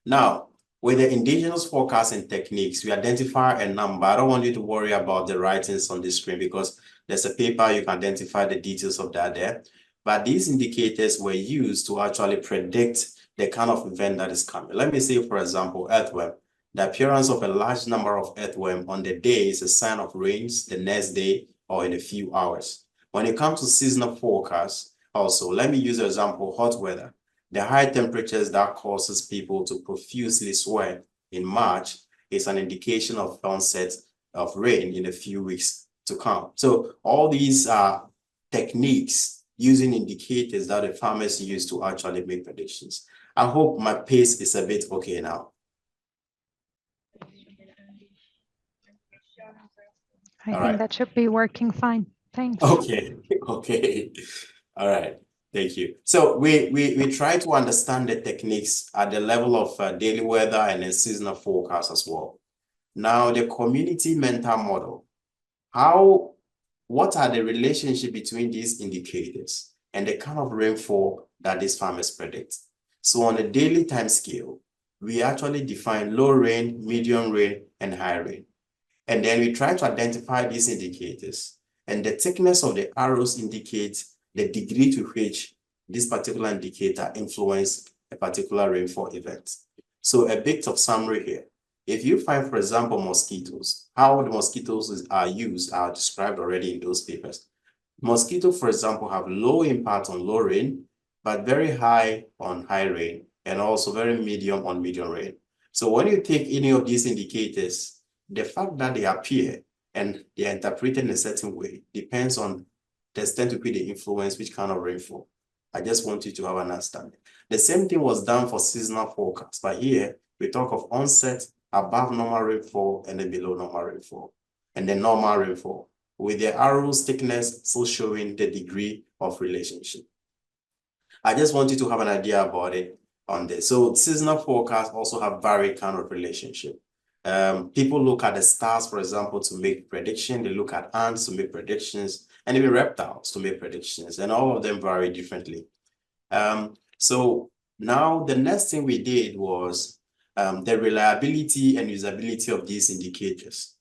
Now, with the indigenous forecasting techniques, we identify a number. I don't want you to worry about the writings on the screen because there's a paper, you can identify the details of that there. But these indicators were used to actually predict the kind of event that is coming. Let me say, for example, earthworm. The appearance of a large number of earthworm on the day is a sign of rains the next day or in a few hours. When it comes to seasonal forecasts, also, let me use the example, hot weather. The high temperatures that causes people to profusely sweat in March is an indication of onset of rain in a few weeks to come. So all these are techniques using indicators that the farmers use to actually make predictions. I hope my pace is a bit okay now. I think that should be working fine. Thanks. Okay. All right. Thank you. So we try to understand the techniques at the level of daily weather and then seasonal forecast as well. Now, the community mental model. What are the relationship between these indicators and the kind of rainfall that these farmers predict? So on a daily time scale, we actually define low rain, medium rain, and high rain. And then we try to identify these indicators. And the thickness of the arrows indicates the degree to which this particular indicator influences a particular rainfall event. So a bit of summary here. If you find, for example, mosquitoes, how the mosquitoes are used are described already in those papers. Mosquitoes, for example, have low impact on low rain, but very high on high rain, and also very medium on medium rain. So when you take any of these indicators, the fact that they appear and they are interpreted in a certain way depends on the extent to which they influence which kind of rainfall. I just want you to have an understanding. The same thing was done for seasonal forecast, but here we talk of onset, above normal rainfall, and then below normal rainfall, and then normal rainfall, with the arrows thickness still showing the degree of relationship. I just want you to have an idea about it on this. So seasonal forecasts also have varied kind of relationship. People look at the stars, for example, to make prediction. They look at ants to make predictions, and even reptiles to make predictions, and all of them vary differently. So now the next thing we did was the reliability and usability of these indicators.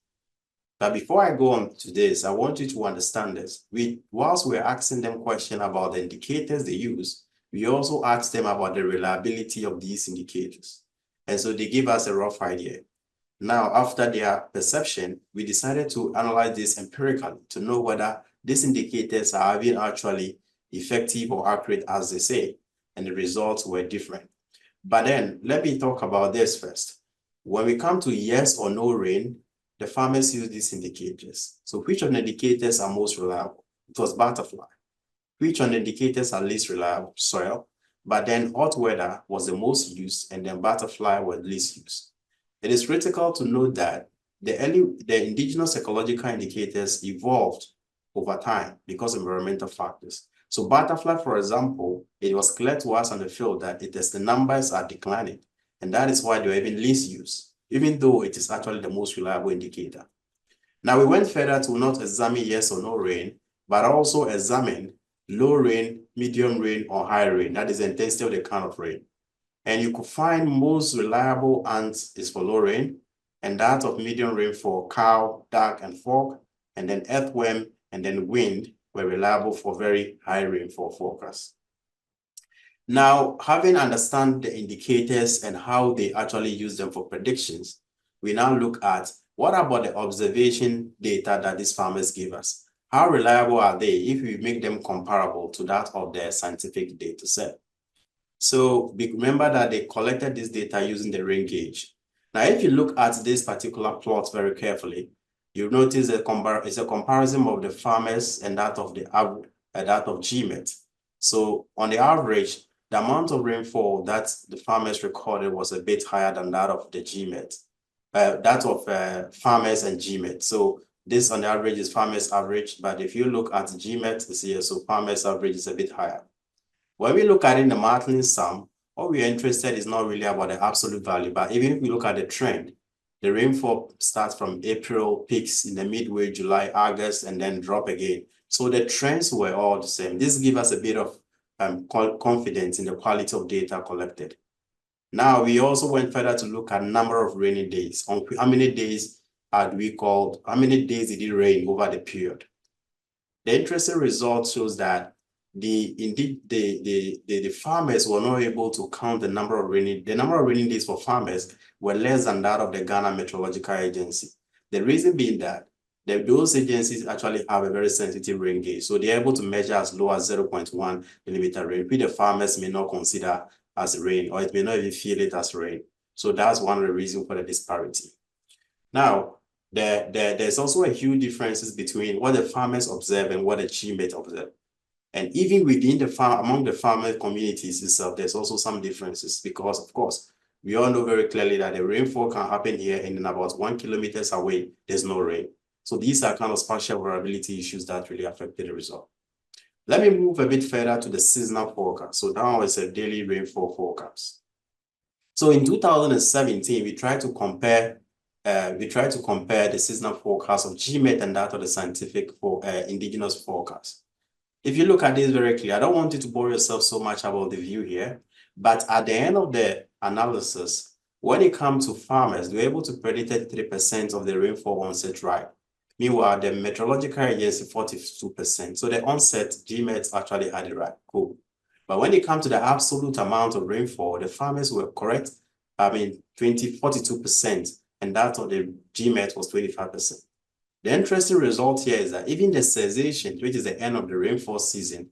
But before I go on to this, I want you to understand this. Whilst we're asking them questions about the indicators they use, we also ask them about the reliability of these indicators. And so they give us a rough idea. Now, after their perception, we decided to analyze this empirically to know whether these indicators are being actually effective or accurate as they say, and the results were different. But then let me talk about this first. When we come to yes or no rain, the farmers use these indicators. So which of the indicators are most reliable? It was butterfly. Which of the indicators are least reliable? Soil. But then hot weather was the most used, and then butterfly was least used. It is critical to note that the indigenous ecological indicators evolved over time because of environmental factors. So butterfly, for example, it was clear to us on the field that the numbers are declining, and that is why they were even least used, even though it is actually the most reliable indicator. Now we went further to not examine yes or no rain, but also examine low rain, medium rain, or high rain. That is the intensity of the kind of rain. And you could find most reliable ants is for low rain, and that of medium rain for cow, duck, and frog, and then earthworm, and then wind were reliable for very high rainfall forecasts. Now, having understand the indicators and how they actually use them for predictions, we now look at what about the observation data that these farmers give us? How reliable are they if we make them comparable to that of their scientific data set? So remember that they collected this data using the rain gauge. Now, if you look at this particular plot very carefully, you'll notice it's a comparison of the farmers and that of GMET. So on the average, the amount of rainfall that the farmers recorded was a bit higher than that of the GMET, farmers and GMET. So this on the average is farmers average, but if you look at GMET, it's here, so farmers average is a bit higher. When we look at it in the Martin sum, what we're interested is not really about the absolute value, but even if we look at the trend, the rainfall starts from April, peaks in the midway, July, August, and then drop again. So the trends were all the same. This gives us a bit of confidence in the quality of data collected. Now, we also went further to look at number of rainy days. On how many days how many days did it rain over the period? The interesting result shows that the farmers were not able to count the number of rainy days for farmers were less than that of the Ghana Meteorological Agency. The reason being that those agencies actually have a very sensitive rain gauge, so they're able to measure as low as 0.1 millimeter rain, which the farmers may not consider as rain, or it may not even feel it as rain. So that's one of the reasons for the disparity. Now, there's also a huge differences between what the farmers observe and what the GMET observe. And even within among the farmer communities itself, there's also some differences because, of course, we all know very clearly that the rainfall can happen here and then about 1 kilometer away, there's no rain. So these are kind of spatial variability issues that really affected the result. Let me move a bit further to the seasonal forecast. So now it's a daily rainfall forecast. So in 2017, we tried to compare the seasonal forecast of GMET and that of the scientific indigenous forecast. If you look at this very clearly, I don't want you to bore yourself so much about the view here, but at the end of the analysis, when it comes to farmers, they were able to predict 33% of the rainfall onset right. Meanwhile, the meteorological agency 42%. So the onset GMET actually had it right. Cool. But when it comes to the absolute amount of rainfall, the farmers were correct. 42%, and that of the GMET was 25%. The interesting result here is that even the cessation, which is the end of the rainfall season,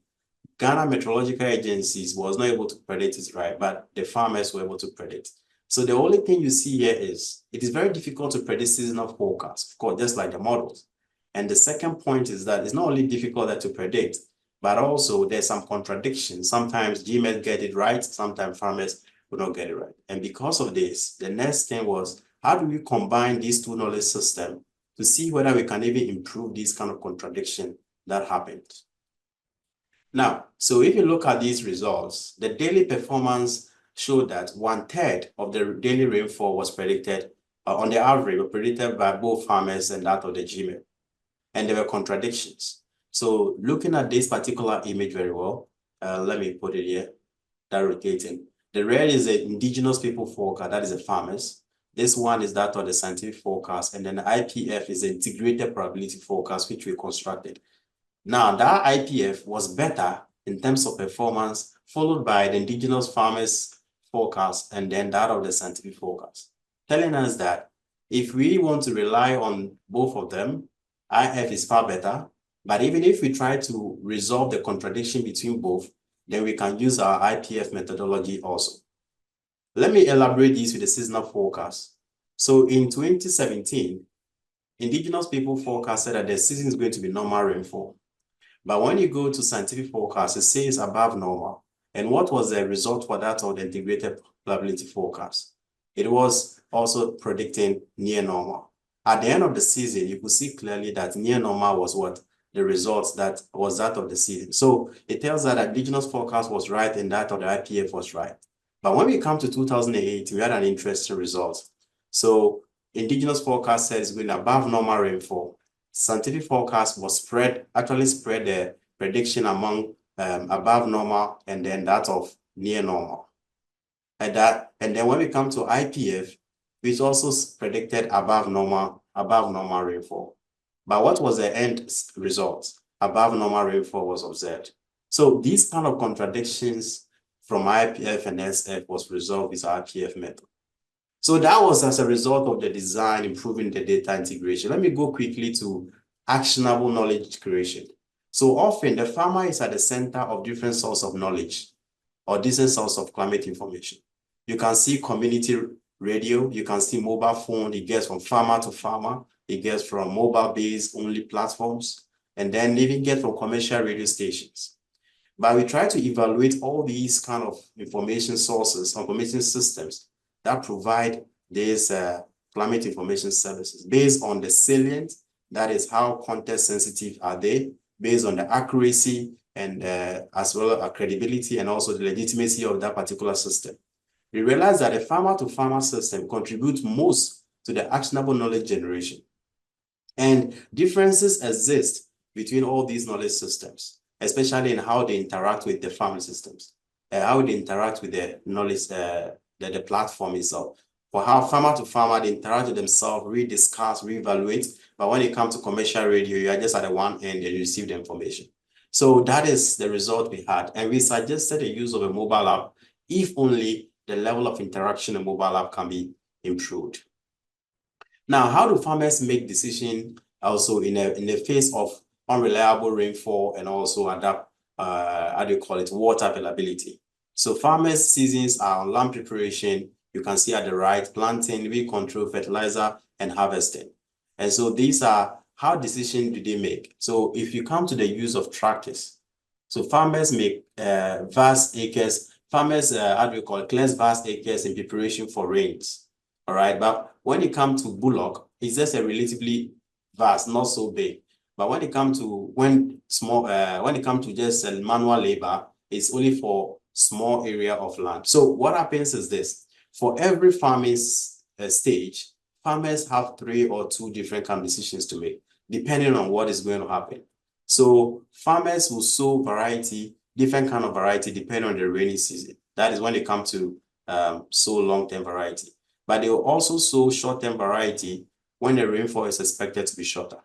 Ghana Meteorological Agencies was not able to predict it right, but the farmers were able to predict. So the only thing you see here is it is very difficult to predict seasonal forecasts, of course, just like the models. And the second point is that it's not only difficult to predict, but also there's some contradictions. Sometimes GMET get it right, sometimes farmers will not get it right. And because of this, the next thing was, how do we combine these two knowledge systems to see whether we can even improve this kind of contradiction that happened? Now, so if you look at these results, the daily performance showed that 1/3 of the daily rainfall was predicted, on the average, were predicted by both farmers and that of the GMET. And there were contradictions. So looking at this particular image very well, let me put it here, that rotating. The red is the indigenous people forecast, that is the farmers. This one is that of the scientific forecast, and then the IPF is the integrated probability forecast, which we constructed. Now, that IPF was better in terms of performance, followed by the indigenous farmers forecast, and then that of the scientific forecast, telling us that if we want to rely on both of them, IF is far better. But even if we try to resolve the contradiction between both, then we can use our IPF methodology also. Let me elaborate this with the seasonal forecast. So in 2017, indigenous people forecasted that the season is going to be normal rainfall. But when you go to scientific forecast, it says above normal. And what was the result for that of the integrated probability forecast? It was also predicting near normal. At the end of the season, you could see clearly that near normal was what? The results that was that of the season. So it tells that indigenous forecast was right and that of the IPF was right. But when we come to 2008, we had an interesting result. So indigenous forecast says going above normal rainfall. Scientific forecast was actually spread the prediction among above normal and then that of near normal. And then when we come to IPF, which also predicted above normal rainfall. But what was the end result? Above normal rainfall was observed. So these kind of contradictions from IPF and SF was resolved with IPF method. So that was as a result of the design, improving the data integration. Let me go quickly to actionable knowledge creation. So often the farmer is at the center of different sources of knowledge or different sources of climate information. You can see community radio, you can see mobile phone, it gets from farmer to farmer, it gets from mobile-based only platforms, and then even get from commercial radio stations. But we try to evaluate all these kind of information sources, information systems that provide these climate information services based on the salient, that is how context sensitive are they, based on the accuracy and as well as credibility and also the legitimacy of that particular system. We realize that the farmer-to-farmer system contributes most to the actionable knowledge generation. And differences exist between all these knowledge systems, especially in how they interact with the farming systems, how they interact with the knowledge, the platform itself. For how farmer-to-farmer, they interact with themselves, rediscuss, reevaluate. But when it comes to commercial radio, you are just at the one end and you receive the information. So that is the result we had. And we suggested the use of a mobile app if only the level of interaction in mobile app can be improved. Now, how do farmers make decisions also in the face of unreliable rainfall and also adapt, water availability? So farmers' seasons are on land preparation. You can see at the right, planting, weed control, fertilizer, and harvesting. And so these are how decisions do they make. So if you come to the use of tractors, so farmers make vast acres. Farmers, clears vast acres in preparation for rains, all right? But when it comes to bullock, it's just a relatively vast, not so big. But when it comes to just manual labor, it's only for small area of land. So what happens is this: for every farming stage, farmers have 3 or 2 different kind of decisions to make, depending on what is going to happen. So farmers will sow variety, different kind of variety, depending on the rainy season. That is when they come to sow long-term variety. But they will also sow short-term variety when the rainfall is expected to be shorter.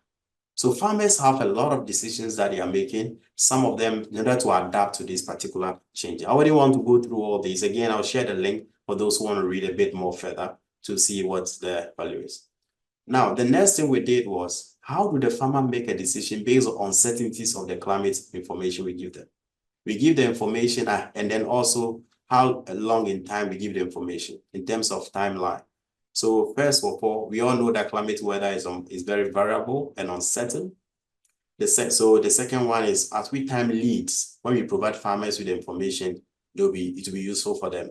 So farmers have a lot of decisions that they are making, some of them in order to adapt to this particular change. I wouldn't want to go through all these. Again, I'll share the link for those who want to read a bit more further to see what the value is. Now, the next thing we did was, how do the farmer make a decision based on uncertainties of the climate information we give them? We give the information and then also how long in time we give the information in terms of timeline. So first of all, we all know that climate weather is very variable and uncertain. So the second one is, as we time leads, when we provide farmers with the information, it will be useful for them.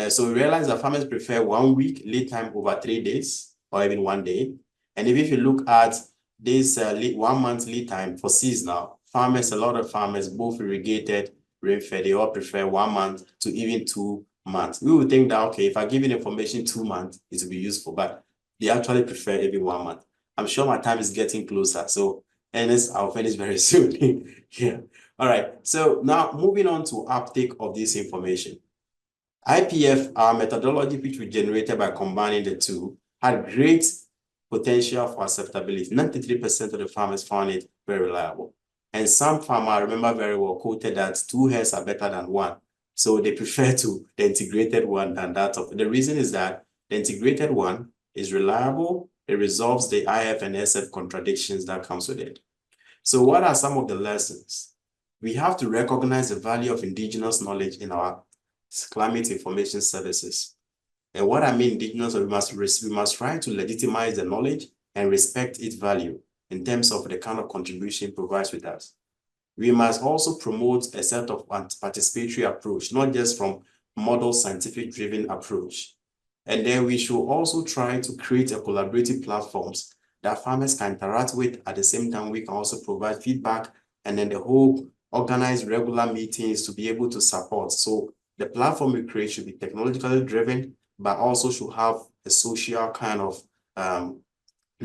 So we realize that farmers prefer 1 week lead time over 3 days or even 1 day. And if you look at this 1 month lead time for seasonal, a lot of farmers, both irrigated, rain-fed, they all prefer 1 month to even 2 months. We would think that, okay, if I give you information 2 months, it will be useful, but they actually prefer even 1 month. I'm sure my time is getting closer. So, Ernest, I'll finish very soon. Yeah. All right. So now moving on to uptake of this information. IPF, our methodology, which we generated by combining the two, had great potential for acceptability. 93% of the farmers found it very reliable. And some farmers, I remember very well, quoted that 2 heads are better than 1. So they prefer the integrated one than that. The reason is that the integrated one is reliable. It resolves the IF and SF contradictions that comes with it. So what are some of the lessons? We have to recognize the value of indigenous knowledge in our climate information services. And what I mean indigenous, we must try to legitimize the knowledge and respect its value in terms of the kind of contribution it provides with us. We must also promote a set of participatory approach, not just from model scientific driven approach. And then we should also try to create a collaborative platforms that farmers can interact with. At the same time, we can also provide feedback and then the whole organize regular meetings to be able to support. So the platform we create should be technologically driven, but also should have a social kind of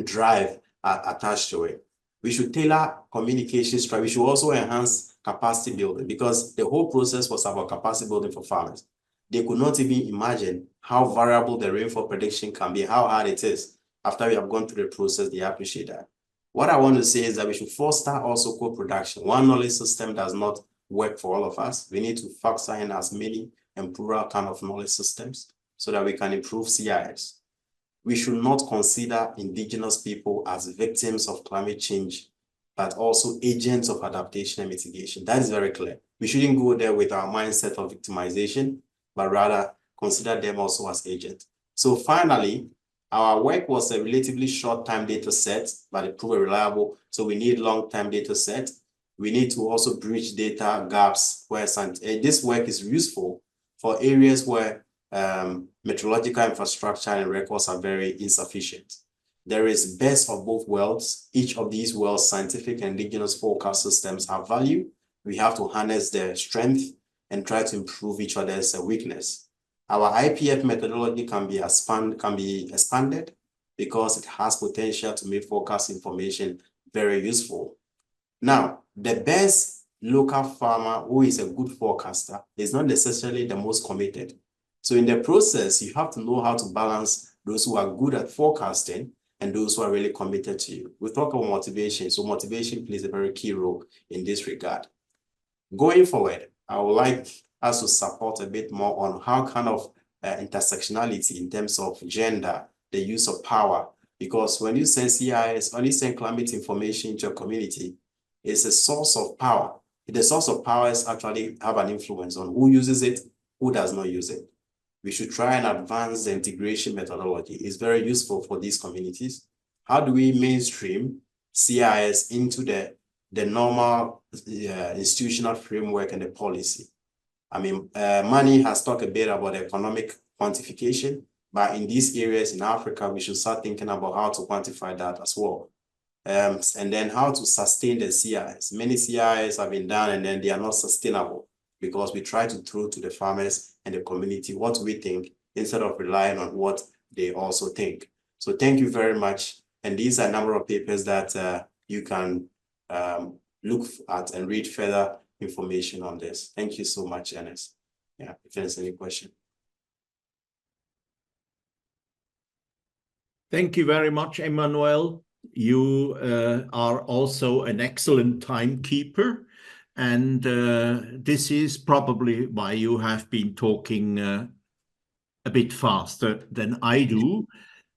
drive attached to it. We should tailor communication strategy. We should also enhance capacity building, because the whole process was about capacity building for farmers. They could not even imagine how variable the rainfall prediction can be, how hard it is. After we have gone through the process, they appreciate that. What I want to say is that we should foster also co-production. One knowledge system does not work for all of us. We need to factor in as many and plural kind of knowledge systems so that we can improve CIS. We should not consider indigenous people as victims of climate change, but also agents of adaptation and mitigation. That is very clear. We shouldn't go there with our mindset of victimization, but rather consider them also as agents. So finally, our work was a relatively short-time data set, but it proved reliable. So we need long-term data set. We need to also bridge data gaps where this work is useful for areas where meteorological infrastructure and records are very insufficient. There is best of both worlds. Each of these worlds, scientific and indigenous forecast systems, have value. We have to harness their strength and try to improve each other's weakness. Our IPF methodology can be expanded because it has potential to make forecast information very useful. Now, the best local farmer who is a good forecaster is not necessarily the most committed. So in the process, you have to know how to balance those who are good at forecasting and those who are really committed to you. We talk about motivation. So motivation plays a very key role in this regard. Going forward, I would like us to support a bit more on how kind of intersectionality in terms of gender, the use of power, because when you send CIS, when you send climate information into a community, it's a source of power. The source of power is actually have an influence on who uses it, who does not use it. We should try and advance the integration methodology. It's very useful for these communities. How do we mainstream CIS into the normal institutional framework and the policy? I mean, Mani has talked a bit about economic quantification, but in these areas in Africa, we should start thinking about how to quantify that as well. and then how to sustain the CIs. Many CIs have been done and then they are not sustainable because we try to throw to the farmers and the community what we think instead of relying on what they also think. So thank you very much. And these are a number of papers that you can look at and read further information on this. Thank you so much, Ernest. Yeah, if there's any question. Thank you very much, Emmanuel. You are also an excellent timekeeper, and this is probably why you have been talking a bit faster than I do.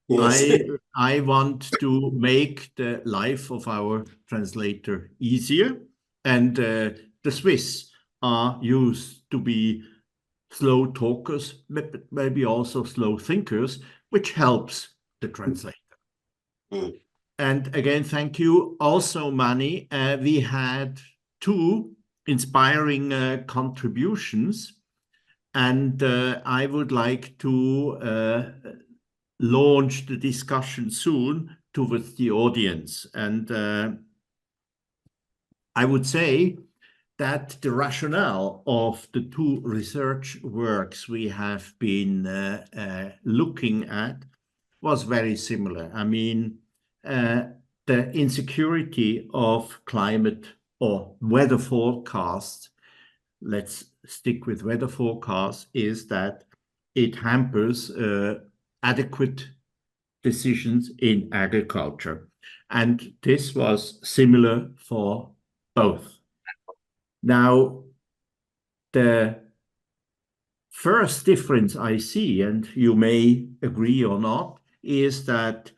Yes. I want to make the life of our translator easier, and the Swiss are used to be slow talkers, maybe also slow thinkers, which helps the translator. Mm. And again, thank you. Also, Mani, we had 2 inspiring contributions, and I would like to launch the discussion soon towards the audience. And I would say that the rationale of the 2 research works we have been looking at was very similar. I mean, the insecurity of climate or weather forecasts, let's stick with weather forecasts, is that it hampers adequate decisions in agriculture. And this was similar for both. Now, the first difference I see, and you may agree or not, is that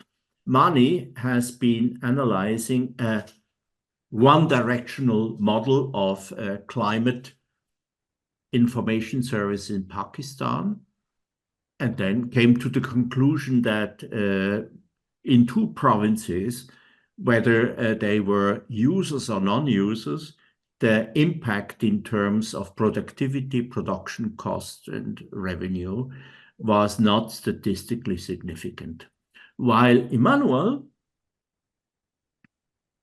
Mani has been analyzing a one-directional model of climate information service in Pakistan, and then came to the conclusion that in 2 provinces, whether they were users or non-users, the impact in terms of productivity, production costs, and revenue was not statistically significant. While Emmanuel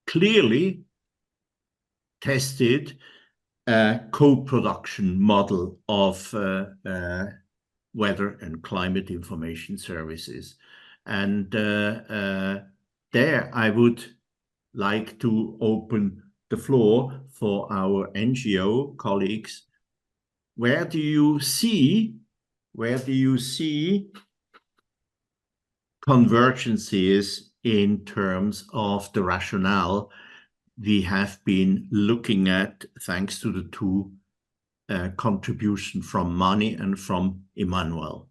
clearly tested a co-production model of weather and climate information services. And there I would like to open the floor for our NGO colleagues. Where do you see convergences in terms of the rationale we have been looking at, thanks to the 2 contributions from Mani and from Emmanuel?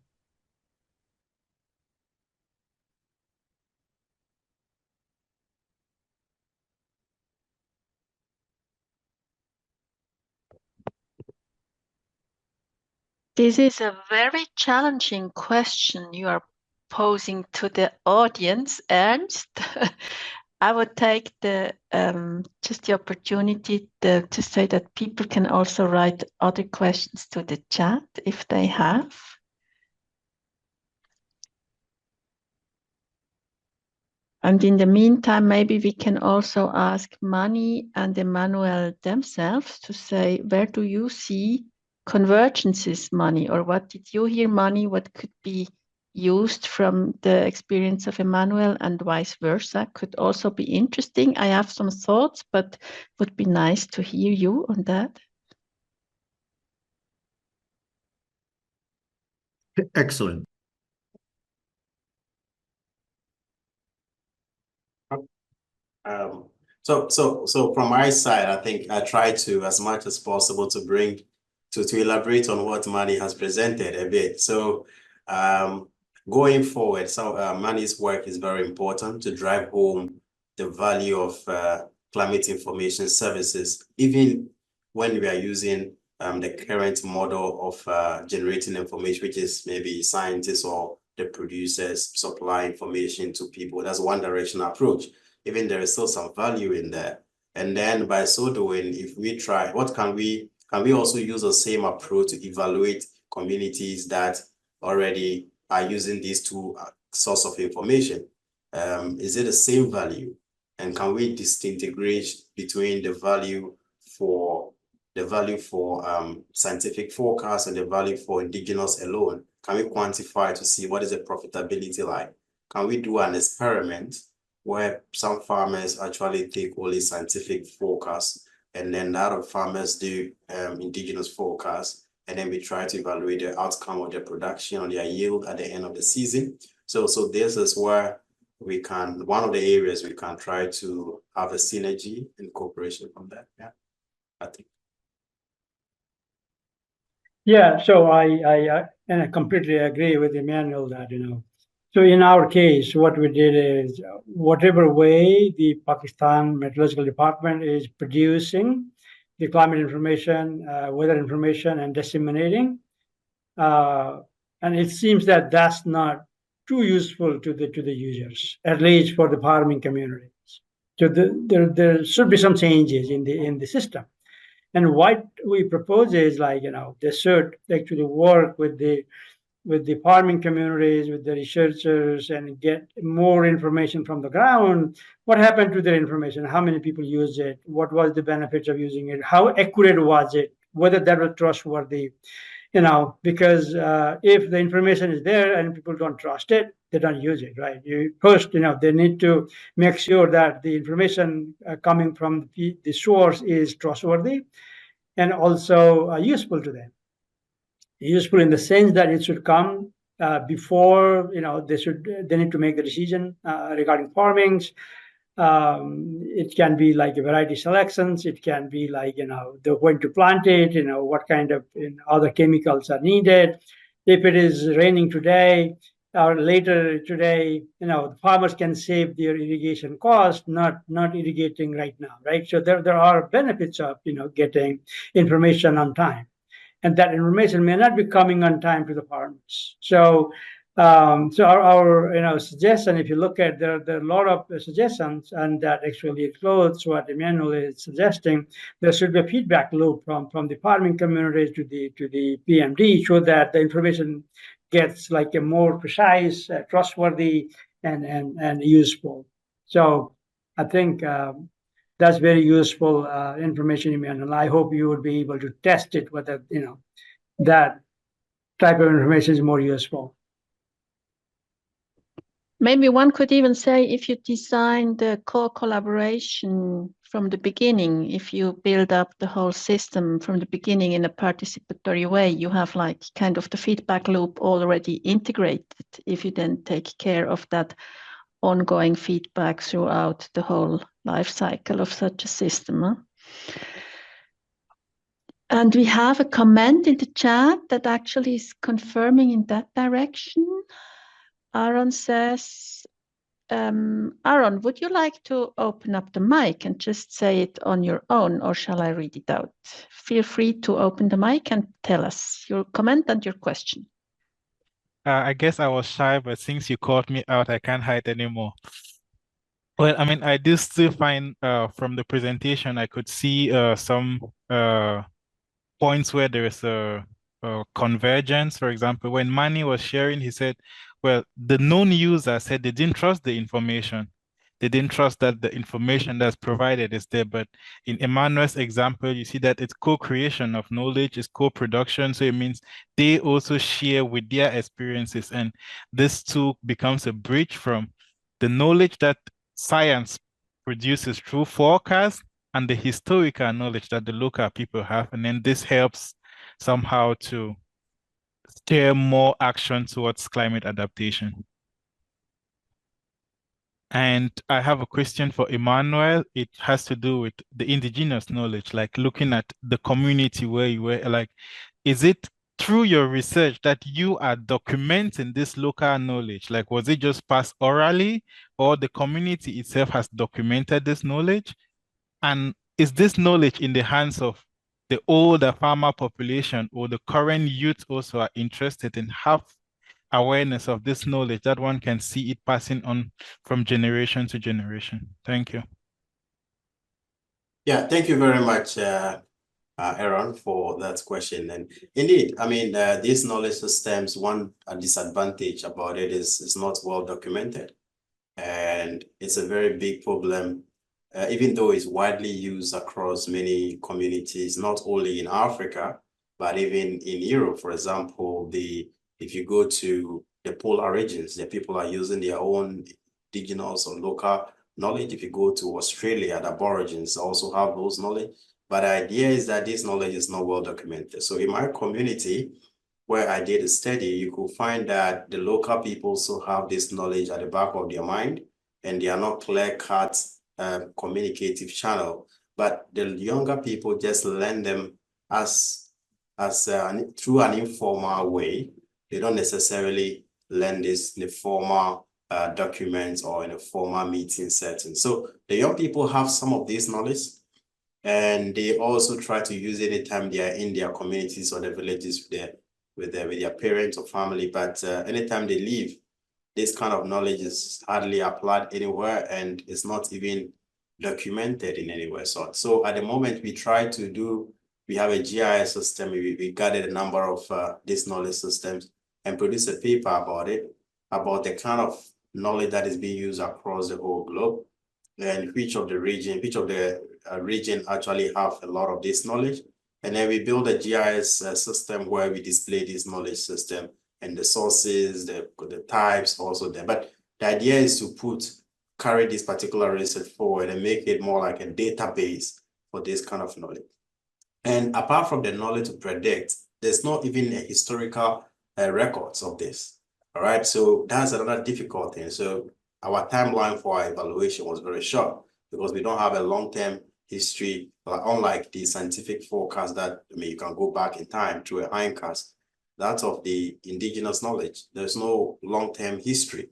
This is a very challenging question you are posing to the audience, Ernst. I would take the just the opportunity to say that people can also write other questions to the chat if they have. And in the meantime, maybe we can also ask Mani and Emmanuel themselves to say, where do you see convergences, Mani, or what did you hear, Mani, what could be used from the experience of Emmanuel and vice versa? Could also be interesting. I have some thoughts, but would be nice to hear you on that. Excellent. So from my side, I think I try to, as much as possible, to bring to elaborate on what Mani has presented a bit. So going forward, Mani's work is very important to drive home the value of climate information services, even when we are using the current model of generating information, which is maybe scientists or the producers supply information to people. That's one directional approach. Even there is still some value in there. And then by so doing, if we try, what can we also use the same approach to evaluate communities that already are using these 2 sources of information? Is it the same value? And can we disintegrate between the value for scientific forecast and the value for indigenous alone? Can we quantify to see what is the profitability like? Can we do an experiment where some farmers actually take only scientific forecasts, and then the other farmers do indigenous forecasts, and then we try to evaluate the outcome of their production or their yield at the end of the season? So this is where we can, one of the areas we can try to have a synergy and cooperation from that. Yeah, I think. Yeah, so I completely agree with Emmanuel that, so in our case, what we did is whatever way the Pakistan Meteorological Department is producing the climate information, weather information, and disseminating, and it seems that that's not too useful to the users, at least for the farming communities. So there should be some changes in the system. And what we propose is they should actually work with the farming communities, with the researchers, and get more information from the ground. What happened to their information? How many people use it? What was the benefits of using it? How accurate was it? Whether that was trustworthy? Because if the information is there and people don't trust it, they don't use it, right? First, they need to make sure that the information coming from the source is trustworthy and also useful to them. Useful in the sense that it should come before they need to make the decision regarding farmings. It can be like a variety selections. It can be like they're going to plant it. What kind of other chemicals are needed. If it is raining today or later today, the farmers can save their irrigation cost, not irrigating right now, right? So there are benefits of getting information on time. And that information may not be coming on time to the farmers. So, our suggestion, if you look at there are a lot of suggestions, and that actually includes what Emmanuel is suggesting. There should be a feedback loop from the farming communities to the PMD, so that the information gets like a more precise, trustworthy, and useful. So, I think. That's very useful information, Emmanuel. I hope you would be able to test it whether that type of information is more useful. Maybe one could even say, if you design the collaboration from the beginning, if you build up the whole system from the beginning in a participatory way, you have like kind of the feedback loop already integrated. If you then take care of that ongoing feedback throughout the whole life cycle of such a system. Huh? And we have a comment in the chat that actually is confirming in that direction. Aaron says, Aaron, would you like to open up the mic and just say it on your own, or shall I read it out? Feel free to open the mic and tell us your comment and your question. I guess I was shy, but since you called me out, I can't hide anymore. Well, I mean, I do still find from the presentation, I could see some points where there is a convergence. For example, when Manny was sharing, he said, well, the known user said they didn't trust the information. They didn't trust that the information that's provided is there. But in Emmanuel's example, you see that it's co-creation of knowledge, it's co-production. So it means they also share with their experiences. And this too becomes a bridge from the knowledge that science produces through forecast and the historical knowledge that the local people have. And then this helps somehow to steer more action towards climate adaptation. And I have a question for Emmanuel. It has to do with the indigenous knowledge, like looking at the community where you were, like, is it through your research that you are documenting this local knowledge? Like, was it just passed orally, or the community itself has documented this knowledge? And is this knowledge in the hands of the older farmer population, or the current youth also are interested in have awareness of this knowledge that one can see it passing on from generation to generation? Thank you. Yeah, thank you very much, Aaron, for that question. And indeed, I mean, these knowledge systems, one disadvantage about it is it's not well documented. and it's a very big problem, even though it's widely used across many communities, not only in Africa, but even in Europe. For example, if you go to the polar regions, the people are using their own indigenous or local knowledge. If you go to Australia, the Aborigines also have those knowledge. But the idea is that this knowledge is not well documented. So in my community, where I did a study, you could find that the local people also have this knowledge at the back of their mind, and they are not clear-cut communicative channel. But the younger people just learn them through an informal way. They don't necessarily learn this in a formal documents or in a formal meeting setting. So the young people have some of this knowledge, and they also try to use it anytime they are in their communities or the villages with their parents or family. But anytime they leave, this kind of knowledge is hardly applied anywhere, and it's not even documented in anywhere. So at the moment, we have a GIS system. We gathered a number of these knowledge systems and produced a paper about it, about the kind of knowledge that is being used across the whole globe, and which of the region actually have a lot of this knowledge. And then we build a GIS system where we display this knowledge system and the sources, the types also there. But the idea is to carry this particular research forward and make it more like a database for this kind of knowledge. And apart from the knowledge to predict, there's not even a historical records of this. All right, so that's another difficult thing. So our timeline for our evaluation was very short because we don't have a long-term history, unlike the scientific forecast that you can go back in time to a hindcast. That's of the indigenous knowledge. There's no long-term history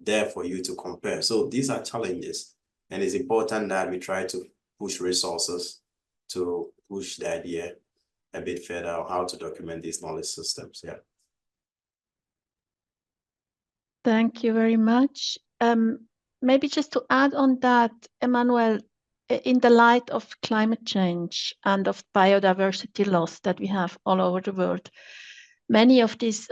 there for you to compare. So these are challenges, and it's important that we try to push resources to push the idea a bit further on how to document these knowledge systems. Yeah. Thank you very much. Maybe just to add on that, Emmanuel, in the light of climate change and of biodiversity loss that we have all over the world, many of these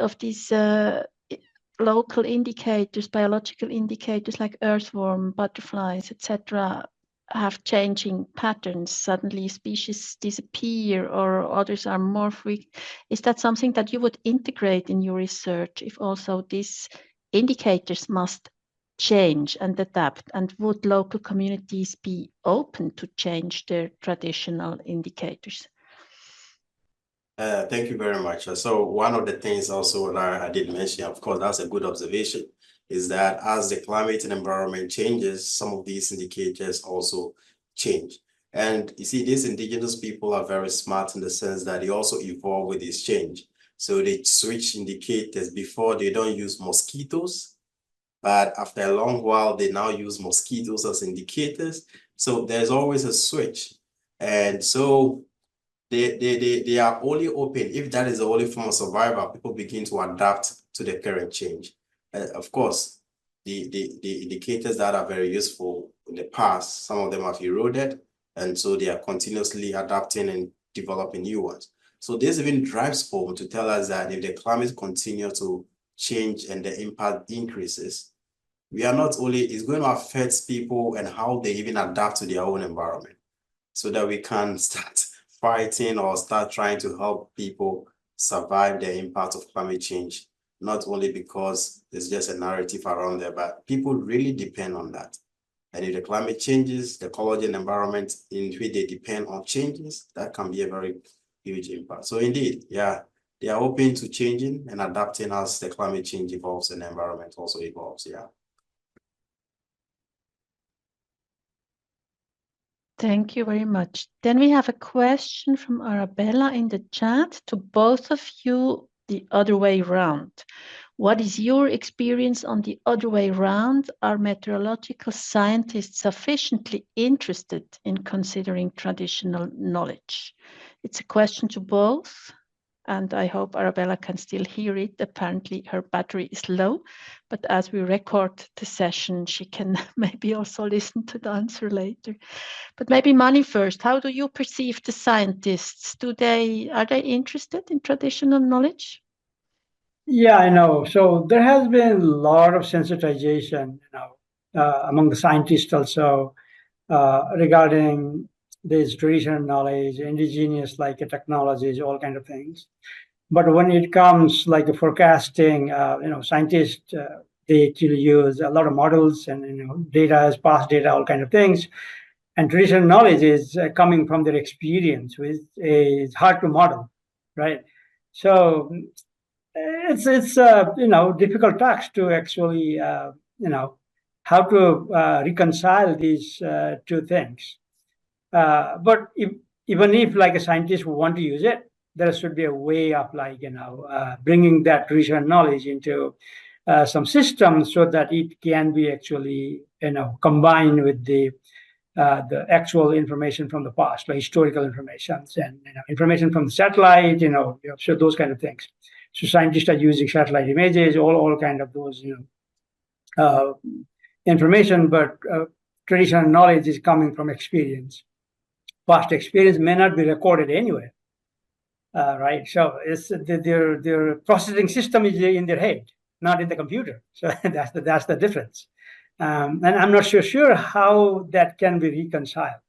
local indicators, biological indicators like earthworm, butterflies, etc., have changing patterns. Suddenly species disappear or others are more frequent. Is that something that you would integrate in your research, if also these indicators must change and adapt? And would local communities be open to change their traditional indicators? Thank you very much. So one of the things also that I did mention, of course, that's a good observation, is that as the climate and environment changes, some of these indicators also change. And you see, these indigenous people are very smart in the sense that they also evolve with this change. So they switch indicators. Before, they don't use mosquitoes, but after a long while, they now use mosquitoes as indicators. So there's always a switch. And so they are only open if that is the only form of survival. People begin to adapt to the current change. Of course, the indicators that are very useful in the past, some of them have eroded, and so they are continuously adapting and developing new ones. So this even drives home to tell us that if the climate continues to change and the impact increases, we are not only, it's going to affect people and how they even adapt to their own environment, so that we can start fighting or start trying to help people survive the impact of climate change, not only because there's just a narrative around there, but people really depend on that. And if the climate changes, the ecology and environment in which they depend on changes, that can be a very huge impact. So indeed, yeah, they are open to changing and adapting as the climate change evolves and the environment also evolves, yeah. Thank you very much. Then we have a question from Arabella in the chat to both of you, the other way around. What is your experience on the other way around? Are meteorological scientists sufficiently interested in considering traditional knowledge? It's a question to both, and I hope Arabella can still hear it. Apparently her battery is low, but as we record the session, she can maybe also listen to the answer later. But maybe Mani first. How do you perceive the scientists? Are they interested in traditional knowledge? Yeah, I know. So there has been a lot of sensitization, among the scientists also regarding this traditional knowledge, indigenous like technologies, all kind of things. But when it comes like forecasting, scientists, they actually use a lot of models and data as past data, all kind of things. And traditional knowledge is coming from their experience, which is hard to model, right? So it's difficult task to actually how to reconcile these two things. But even if like a scientist would want to use it, there should be a way of like bringing that traditional knowledge into some systems so that it can be actually combined with the actual information from the past, like historical information and information from the satellite, so those kind of things. So scientists are using satellite images, all kind of those information, but traditional knowledge is coming from experience. Past experience may not be recorded anywhere, right? So it's their processing system is in their head, not in the computer. So that's the difference. And I'm not sure how that can be reconciled.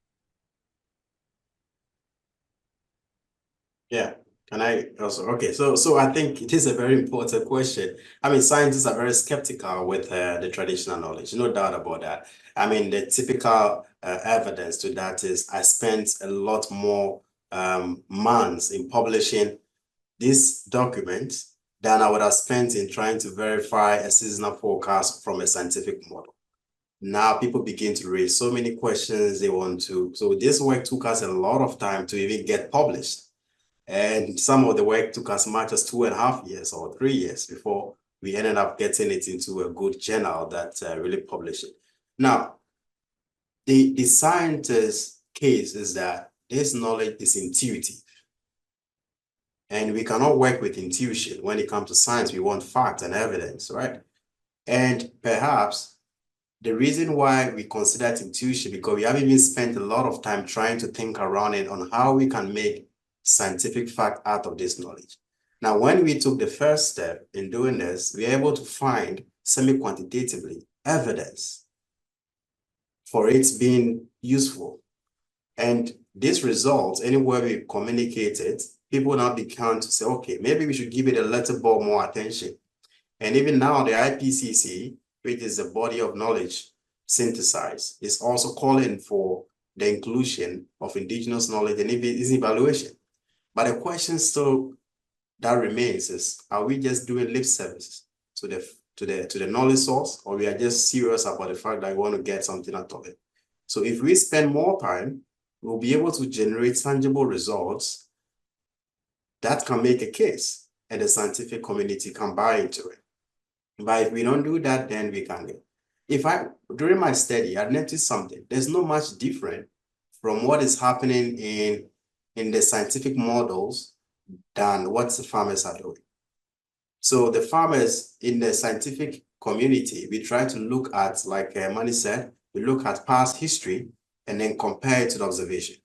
Yeah, can I also? Okay, so I think it is a very important question. I mean, scientists are very skeptical with the traditional knowledge, no doubt about that. I mean, the typical evidence to that is I spent a lot more months in publishing this document than I would have spent in trying to verify a seasonal forecast from a scientific model. Now people begin to raise so many questions they want to. So this work took us a lot of time to even get published. And some of the work took as much as 2.5 years or 3 years before we ended up getting it into a good journal that really published it. Now, the scientist's case is that this knowledge is intuitive. And we cannot work with intuition. When it comes to science, we want fact and evidence, right? And perhaps the reason why we consider it intuition, because we haven't even spent a lot of time trying to think around it on how we can make scientific fact out of this knowledge. Now, when we took the first step in doing this, we were able to find semi-quantitatively evidence for its being useful. And this results, anywhere we communicate it, people now begin to say, okay, maybe we should give it a little bit more attention. And even now, the IPCC, which is the body of knowledge synthesized, is also calling for the inclusion of indigenous knowledge and its evaluation. But the question still that remains is, are we just doing lip service to the knowledge source, or we are just serious about the fact that we want to get something out of it? So if we spend more time, we'll be able to generate tangible results that can make a case, and the scientific community can buy into it. But if we don't do that, then we can't get. During my study, I noticed something. There's not much different from what is happening in the scientific models than what the farmers are doing. So the farmers in the scientific community, we try to look at, like Mani said, we look at past history and then compare it to the observation.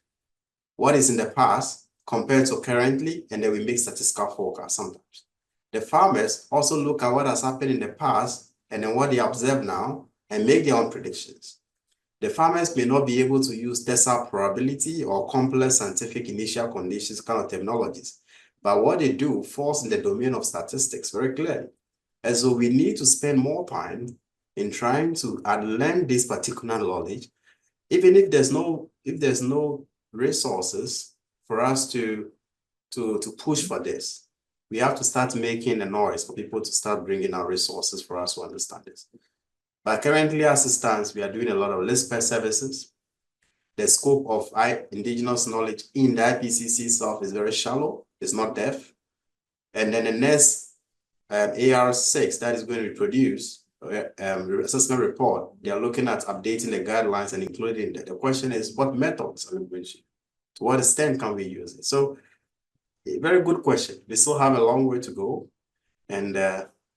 What is in the past compared to currently, and then we make statistical forecasts sometimes. The farmers also look at what has happened in the past and then what they observe now and make their own predictions. The farmers may not be able to use tensor probability or complex scientific initial conditions kind of technologies, but what they do falls in the domain of statistics very clearly. And so we need to spend more time in trying to learn this particular knowledge, even if there's no resources for us to push for this. We have to start making a noise for people to start bringing our resources for us to understand this. But currently, as it stands, we are doing a lot of LISP services. The scope of indigenous knowledge in the IPCC itself is very shallow. It's not depth. And then the next AR6 that is going to be produced, assessment report, they are looking at updating the guidelines and including that. The question is, what methods are we going to use? To what extent can we use it? So, a very good question. We still have a long way to go, and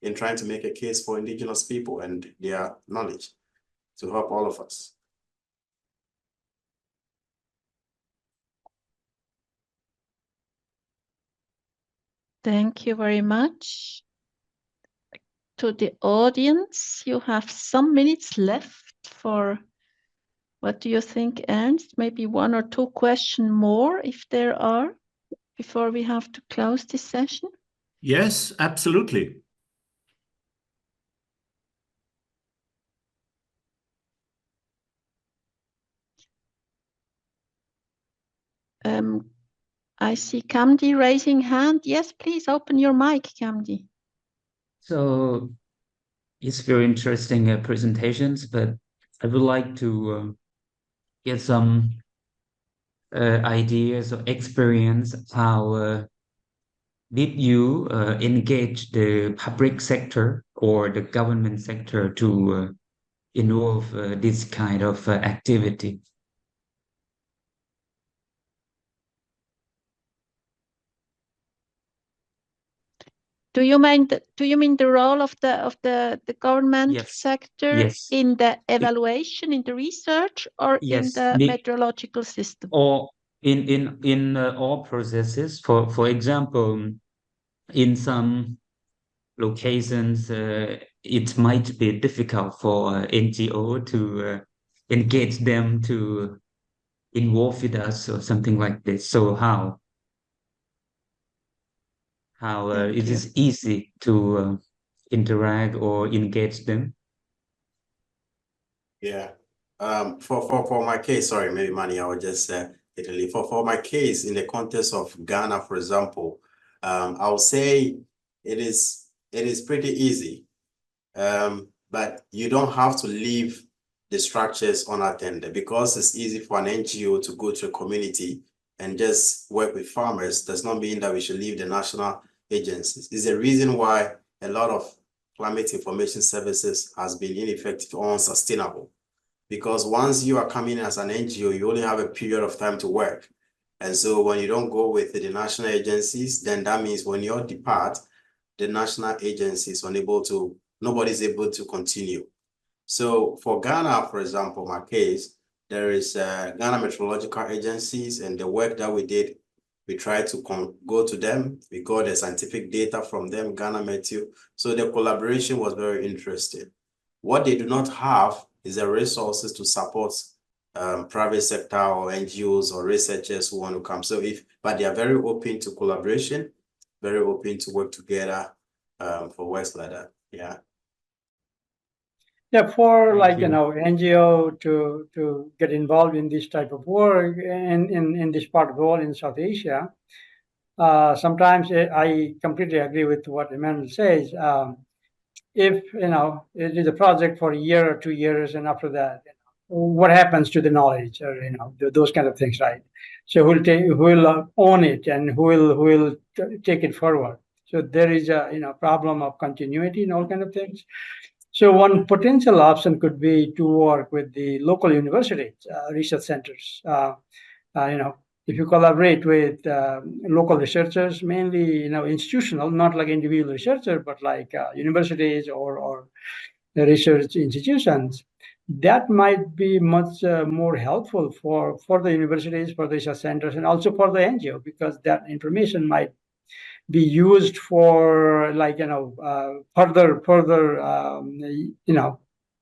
in trying to make a case for indigenous people and their knowledge to help all of us. Thank you very much. To the audience, you have some minutes left for, what do you think, Ernst? Maybe 1 or 2 questions more, if there are, before we have to close this session? Yes, absolutely. I see Kamdi raising hand. Yes, please open your mic, Kamdi. So it's very interesting presentations, but I would like to get some ideas or experience. How did you engage the public sector or the government sector to involve this kind of activity? Do you mean the role of the government sector in the evaluation, in the research, or in the meteorological system? Or in all processes. For example, in some locations, it might be difficult for NGO to engage them to involve with us or something like this. So how it is easy to interact or engage them? Yeah. For my case, sorry, maybe Manny, I will just Italy. For my case, in the context of Ghana, for example, I would say it is pretty easy. But you don't have to leave the structures unattended, because it's easy for an NGO to go to a community and just work with farmers. Does not mean that we should leave the national agencies. It's the reason why a lot of climate information services has been ineffective or unsustainable. Because once you are coming as an NGO, you only have a period of time to work. And so when you don't go with the national agencies, then that means when you depart, the national agency is unable to, nobody's able to continue. So for Ghana, for example, my case, there is Ghana Meteorological Agencies, and the work that we did, we tried to go to them. We got the scientific data from them, Ghana Meteo. So the collaboration was very interesting. What they do not have is the resources to support private sector or NGOs or researchers who want to come. But they are very open to collaboration, very open to work together for works like that. Yeah. Yeah, for NGO to get involved in this type of work in this part of the world in South Asia, sometimes I completely agree with what Emmanuel says. If it is a project for a year or 2 years, and after that, what happens to the knowledge, or those kind of things, right? So who will own it, and who will take it forward? So there is a problem of continuity and all kind of things. So one potential option could be to work with the local universities, research centers. If you collaborate with local researchers, mainly institutional, not like individual researcher, but like universities or research institutions, that might be much more helpful for the universities, for the research centers, and also for the NGO, because that information might be used for further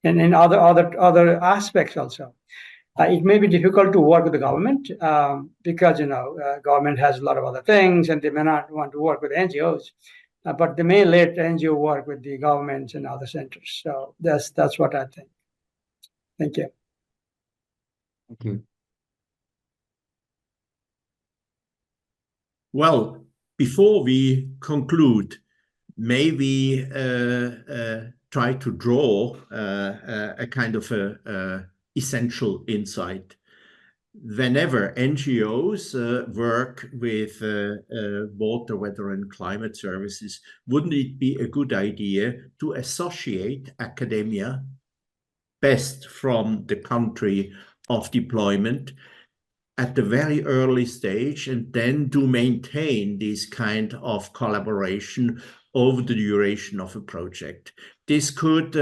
in other aspects also. It may be difficult to work with the government because government has a lot of other things, and they may not want to work with NGOs, but they may let NGO work with the governments and other centers. So that's what I think. Thank you. Thank you. Well, before we conclude, may we try to draw a kind of essential insight. Whenever NGOs work with water, weather, and climate services, wouldn't it be a good idea to associate academia, best from the country of deployment, at the very early stage, and then to maintain this kind of collaboration over the duration of a project? This could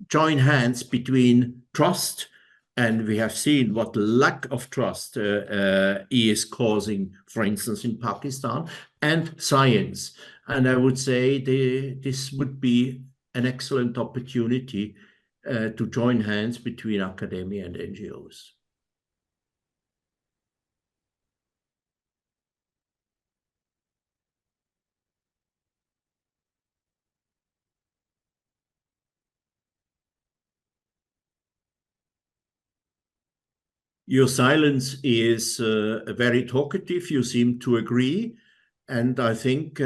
join hands between trust, and we have seen what lack of trust is causing, for instance, in Pakistan, and science. And I would say this would be an excellent opportunity to join hands between academia and NGOs. Your silence is very talkative. You seem to agree. And I think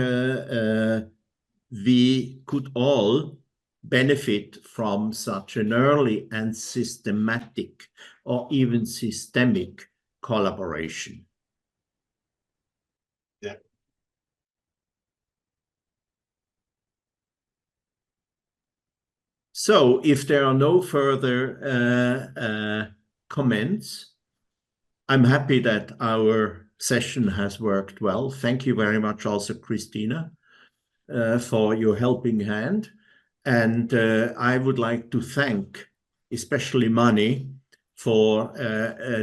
we could all benefit from such an early and systematic or even systemic collaboration. Yeah. So if there are no further comments, I'm happy that our session has worked well. Thank you very much also, Christina, for your helping hand. And I would like to thank especially Mani for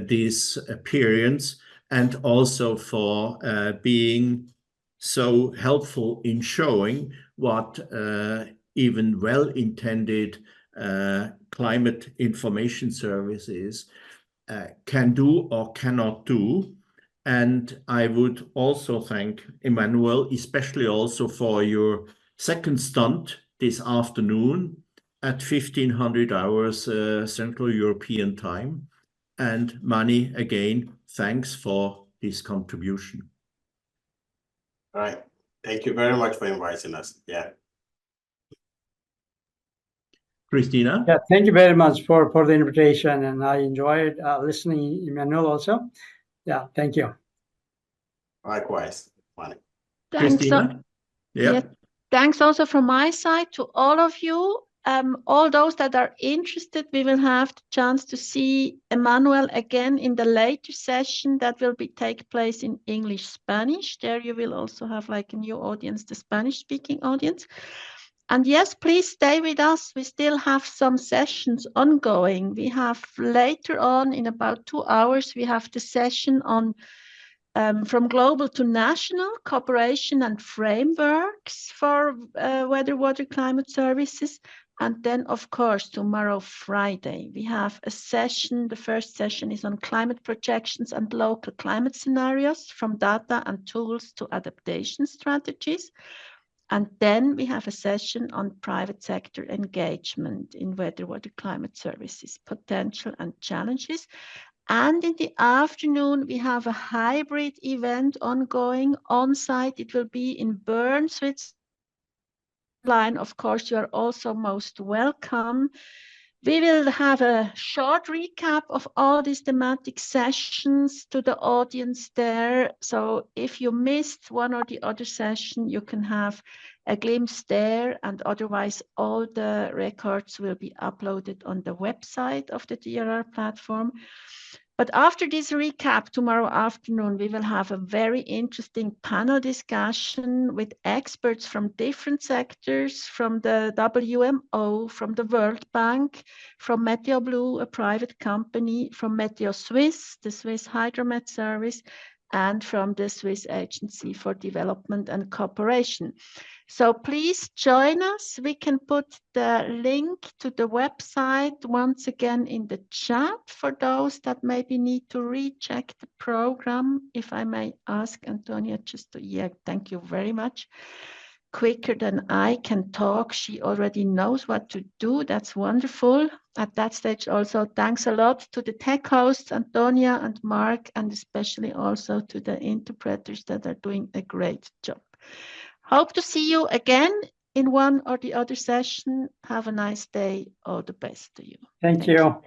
this appearance and also for being so helpful in showing what even well-intended climate information services can do or cannot do. And I would also thank Emmanuel, especially also for your second stunt this afternoon at 1500 hours Central European time. And Mani, again, thanks for this contribution. All right. Thank you very much for inviting us. Yeah. Christina? Yeah, thank you very much for the invitation, and I enjoyed listening, Emmanuel, also. Yeah, thank you. Likewise, Mani. Thanks. Christina? Yeah. Thanks also from my side to all of you. All those that are interested, we will have the chance to see Emmanuel again in the later session that will take place in English-Spanish. There you will also have like a new audience, the Spanish-speaking audience. And yes, please stay with us. We still have some sessions ongoing. We have later on, in about 2 hours, we have the session on from global to national cooperation and frameworks for weather, water, climate services. And then, of course, tomorrow, Friday, we have a session. The first session is on climate projections and local climate scenarios, from data and tools to adaptation strategies. And then we have a session on private sector engagement in weather, water, climate services, potential and challenges. And in the afternoon, we have a hybrid event ongoing on site. It will be in Bern, Switzerland. Of course, you are also most welcome. We will have a short recap of all these thematic sessions to the audience there. So if you missed one or the other session, you can have a glimpse there, and otherwise all the records will be uploaded on the website of the DRR platform. But after this recap tomorrow afternoon, we will have a very interesting panel discussion with experts from different sectors, from the WMO, from the World Bank, from Meteo Blue, a private company, from Meteo Suisse, the Swiss Hydromet Service, and from the Swiss Agency for Development and Cooperation. So please join us. We can put the link to the website once again in the chat for those that maybe need to recheck the program. If I may ask Antonia just to, yeah, thank you very much. Quicker than I can talk. She already knows what to do. That's wonderful. At that stage also, thanks a lot to the tech hosts, Antonia and Mark, and especially also to the interpreters that are doing a great job. Hope to see you again in one or the other session. Have a nice day. All the best to you. Thank you.